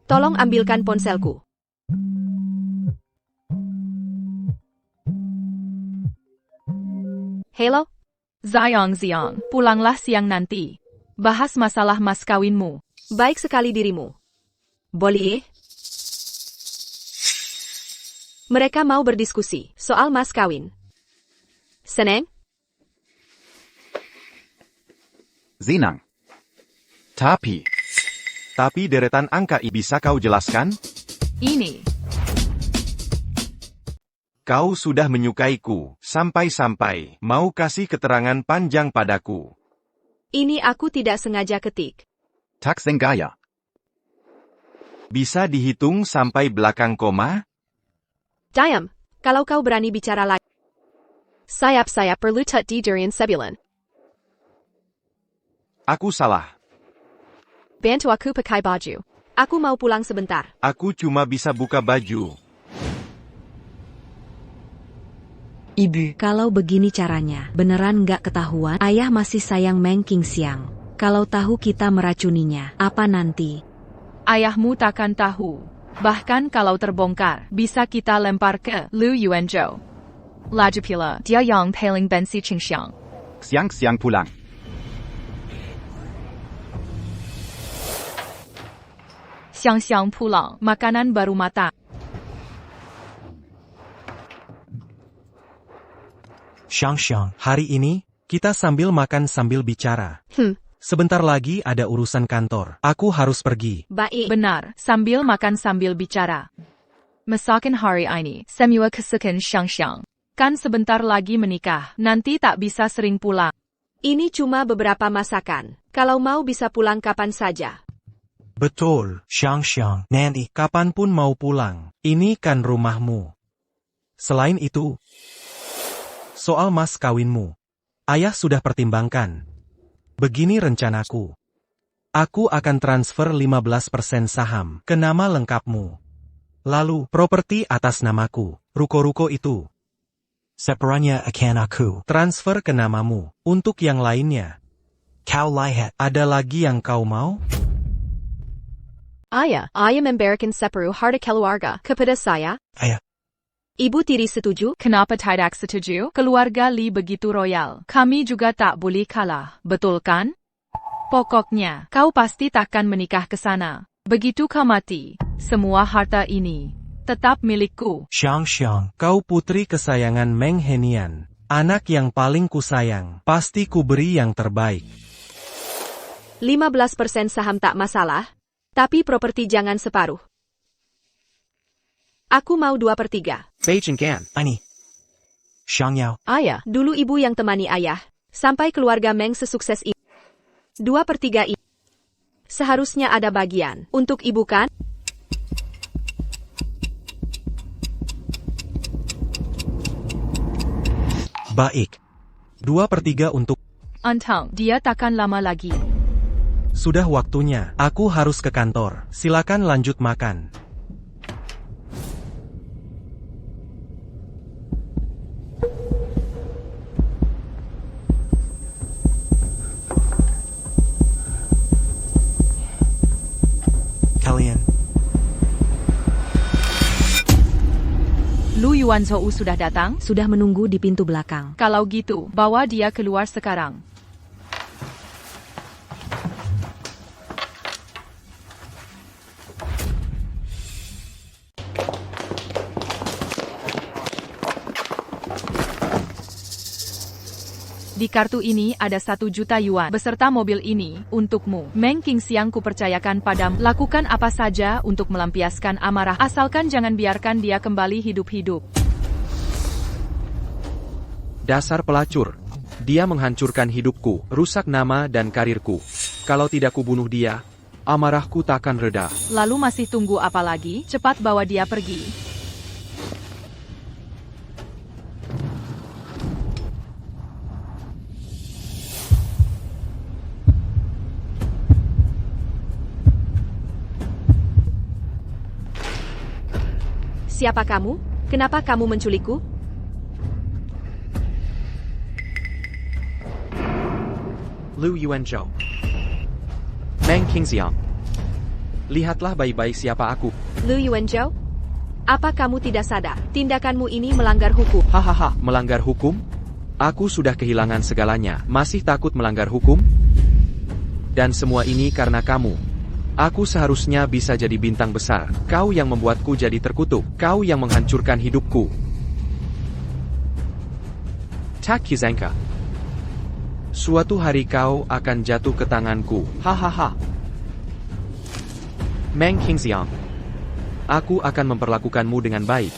Tolong ambilkan ponselku. Halo? Xiang, pulanglah siang nanti. Bahas masalah mas kawinmu. Baik sekali dirimu. Boleh? Mereka mau berdiskusi soal mas kawin. Seneng? Senang. Tapi deretan angka bisa kau jelaskan? Ini. Kau sudah menyukaiku, sampai-sampai mau kasih keterangan panjang padaku. Ini aku tidak sengaja ketik. Tak sengaja. Bisa dihitung sampai belakang koma? Diam, kalau kau berani bicara lagi. Saya perlu di durian sebulan. Aku salah. Bantu aku pakai baju. Aku mau pulang sebentar. Aku cuma bisa buka baju. Ibu, kalau begini caranya, beneran nggak ketahuan? Ayah masih sayang Meng Qingxiang. Kalau tahu kita meracuninya, apa nanti? Ayahmu takkan tahu. Bahkan kalau terbongkar, bisa kita lempar ke Lu Yuanzhou. Lagi pula, dia yang paling benci Qingxiang. Siang pulang. Siang pulang, makanan baru matang. Xiang. Hari ini, kita sambil makan sambil bicara. Sebentar lagi ada urusan kantor. Aku harus pergi. Baik. Benar, sambil makan sambil bicara. Masakan hari ini, semua kesukaan Xiang. Kan sebentar lagi menikah, nanti tak bisa sering pulang. Ini cuma beberapa masakan. Kalau mau bisa pulang kapan saja. Betul. Xiang, nanti. Kapanpun mau pulang. Ini kan rumahmu. Selain itu, soal mas kawinmu, ayah sudah pertimbangkan. Begini rencanaku. Aku akan transfer 15% saham ke nama lengkapmu. Lalu, properti atas namaku, ruko-ruko itu. Seperanya akan aku transfer ke namamu. Untuk yang lainnya, kau lihat. Ada lagi yang kau mau? Ayah memberikan separuh harta keluarga kepada saya. Ayah. Ibu tiri setuju? Kenapa tidak setuju? Keluarga Li begitu royal. Kami juga tak boleh kalah, betul kan? Pokoknya, kau pasti takkan menikah ke sana. Begitu kau mati, semua harta ini tetap milikku. Xiang. Kau putri kesayangan Meng Henian. Anak yang paling kusayang. Pasti ku beri yang terbaik. 15% saham tak masalah. Tapi properti jangan separuh. Aku mau 2/3. Beijing Gan. Ini. Xiang Yao. Ayah, dulu ibu yang temani ayah. Sampai keluarga Meng sesukses ini. 2/3 ini. Seharusnya ada bagian. Untuk ibu kan? Baik. 2/3 untuk... Antang, dia takkan lama lagi. Sudah waktunya. Aku harus ke kantor. Silakan lanjut makan. Kalian. Lu Yuanzhou sudah datang? Sudah menunggu di pintu belakang. Kalau gitu, bawa dia keluar sekarang. Di kartu ini ada 1 juta yuan beserta mobil ini untukmu. Meng Qingxiang kupercayakan padamu. Lakukan apa saja untuk melampiaskan amarah, asalkan jangan biarkan dia kembali hidup-hidup. Dasar pelacur. Dia menghancurkan hidupku, rusak nama dan karirku. Kalau tidak kubunuh dia, amarahku takkan reda. Lalu masih tunggu apa lagi? Cepat bawa dia pergi. Siapa kamu? Kenapa kamu menculikku? Lu Yuanzhou. Meng Qingxiang. Lihatlah baik-baik siapa aku. Lu Yuanzhou? Apa kamu tidak sadar? Tindakanmu ini melanggar hukum. Hahaha, melanggar hukum? Aku sudah kehilangan segalanya, masih takut melanggar hukum? Dan semua ini karena kamu. Aku seharusnya bisa jadi bintang besar. Kau yang membuatku jadi terkutuk. Kau yang menghancurkan hidupku. Tak Qizangka. Suatu hari kau akan jatuh ke tanganku. Hahaha. Meng Qingxiang. Aku akan memperlakukanmu dengan baik.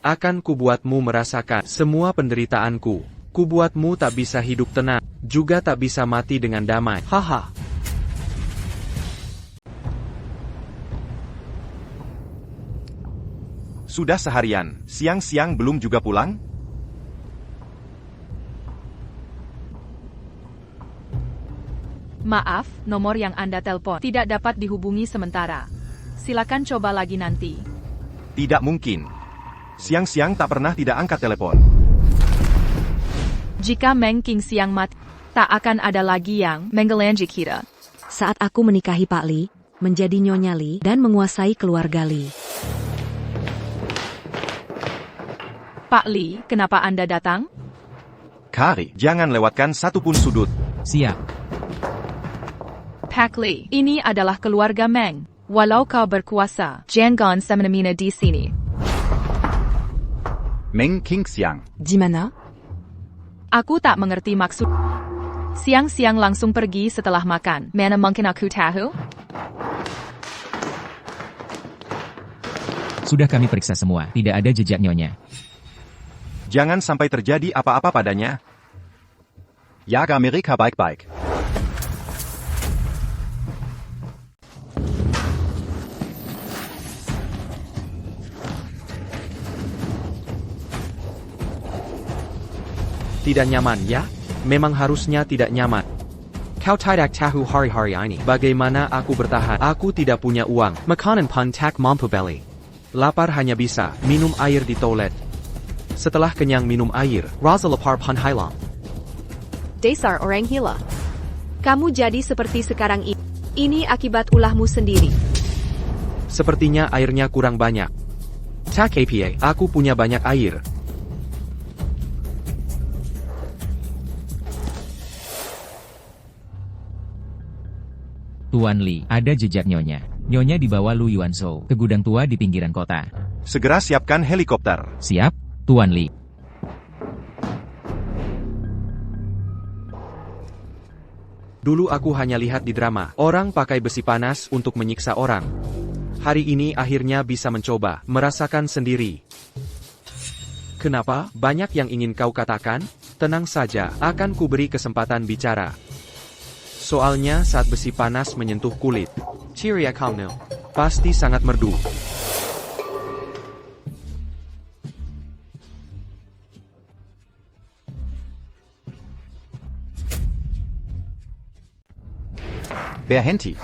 Akan kubuatmu merasakan semua penderitaanku. Kubuatmu tak bisa hidup tenang, juga tak bisa mati dengan damai. Haha. Sudah seharian, siang-siang belum juga pulang? Maaf, nomor yang Anda telepon tidak dapat dihubungi sementara. Silakan coba lagi nanti. Tidak mungkin. Siang-siang tak pernah tidak angkat telepon. Jika Meng Qingxiang mati, tak akan ada lagi yang menggelanjik kita. Saat aku menikahi Pak Li, menjadi Nyonya Li dan menguasai keluarga Li. Pak Li, kenapa Anda datang? Kari, jangan lewatkan satupun sudut. Siap. Pak Li, ini adalah keluarga Meng. Walau kau berkuasa, jangan semena-mena di sini. Meng Qingxiang. Di mana? Aku tak mengerti maksud. Siang-siang langsung pergi setelah makan. Mana mungkin aku tahu? Sudah kami periksa semua, tidak ada jejak nyonya. Jangan sampai terjadi apa-apa padanya. Jaga mereka baik-baik. Tidak nyaman ya? Memang harusnya tidak nyaman. Kau tidak tahu hari-hari ini. Bagaimana aku bertahan? Aku tidak punya uang. Makanan pun tak mampu beli. Lapar hanya bisa minum air di toilet. Setelah kenyang minum air, rasa lapar pun hilang. Dasar orang gila. Kamu jadi seperti sekarang ini. Ini akibat ulahmu sendiri. Sepertinya airnya kurang banyak. Tak apa, aku punya banyak air. Tuan Li, ada jejak nyonya. Nyonya dibawa Lu Yuanzhou ke gudang tua di pinggiran kota. Segera siapkan helikopter. Siap, Tuan Li. Dulu aku hanya lihat di drama, orang pakai besi panas untuk menyiksa orang. Hari ini akhirnya bisa mencoba, merasakan sendiri. Kenapa? Banyak yang ingin kau katakan? Tenang saja, akan kuberi kesempatan bicara. Soalnya saat besi panas menyentuh kulit, Ciria Kalno pasti sangat merdu. Berhenti.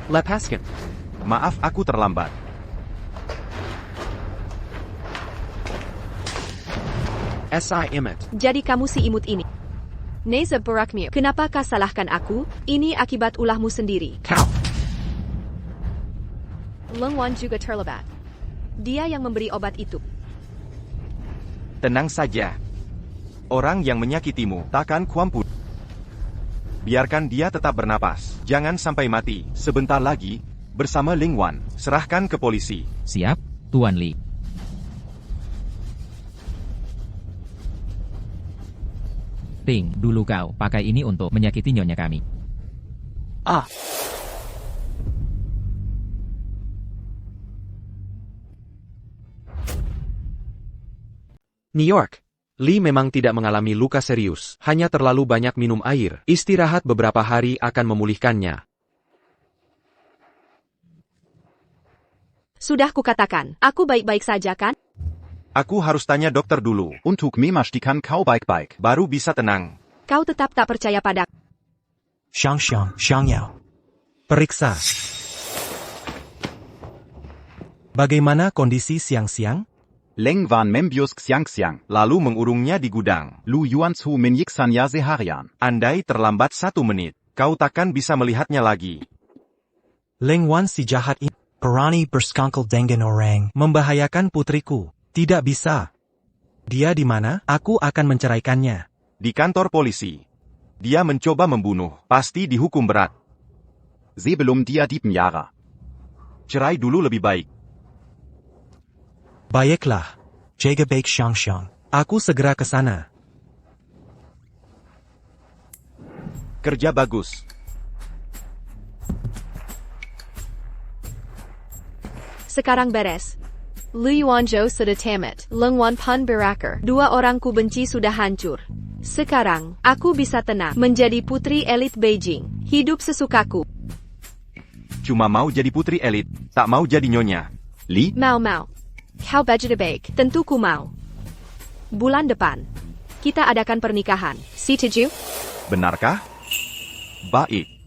Lepaskan. Maaf aku terlambat. Si imut. Jadi kamu si imut ini. Neza Barakmir, kenapa kau salahkan aku? Ini akibat ulahmu sendiri. Kau. Leng Wan juga terlibat. Dia yang memberi obat itu. Tenang saja. Orang yang menyakitimu takkan kuampun. Biarkan dia tetap bernapas. Jangan sampai mati. Sebentar lagi, bersama Ling Wan. Serahkan ke polisi. Siap, Tuan Li. Ting, dulu kau pakai ini untuk menyakiti nyonya kami. New York. Lee memang tidak mengalami luka serius, hanya terlalu banyak minum air. Istirahat beberapa hari akan memulihkannya. Sudah kukatakan, aku baik-baik saja kan? Aku harus tanya dokter dulu. Untuk memastikan kau baik-baik. Baru bisa tenang. Kau tetap tak percaya padaku. Xiang Yao. Periksa. Bagaimana kondisi siang-siang? Leng Van Membius Xiang. Lalu mengurungnya di gudang. Lu Yuanzhu Menyiksannya seharian. Andai terlambat 1 menit, kau takkan bisa melihatnya lagi. Leng Wan si jahat ini Parani berskangkel dengan orang. membahayakan putriku. Tidak bisa. Dia di mana? Aku akan menceraikannya. Di kantor polisi. Dia mencoba membunuh, pasti dihukum berat. Sebelum dia dipenjara. Cerai dulu lebih baik. Baiklah. Jaga baik Xiang. Aku segera ke sana. Kerja bagus. Sekarang beres. Lu Yuanzhou sudah tamat. Leng Wan pun berakhir. 2 orang ku benci sudah hancur. Sekarang, aku bisa tenang. Menjadi putri elit Beijing. Hidup sesukaku. Cuma mau jadi putri elit, tak mau jadi nyonya. Li? Mau. Kau baju baik. Tentu ku mau. Bulan depan, kita adakan pernikahan. Setuju? Benarkah? Baik.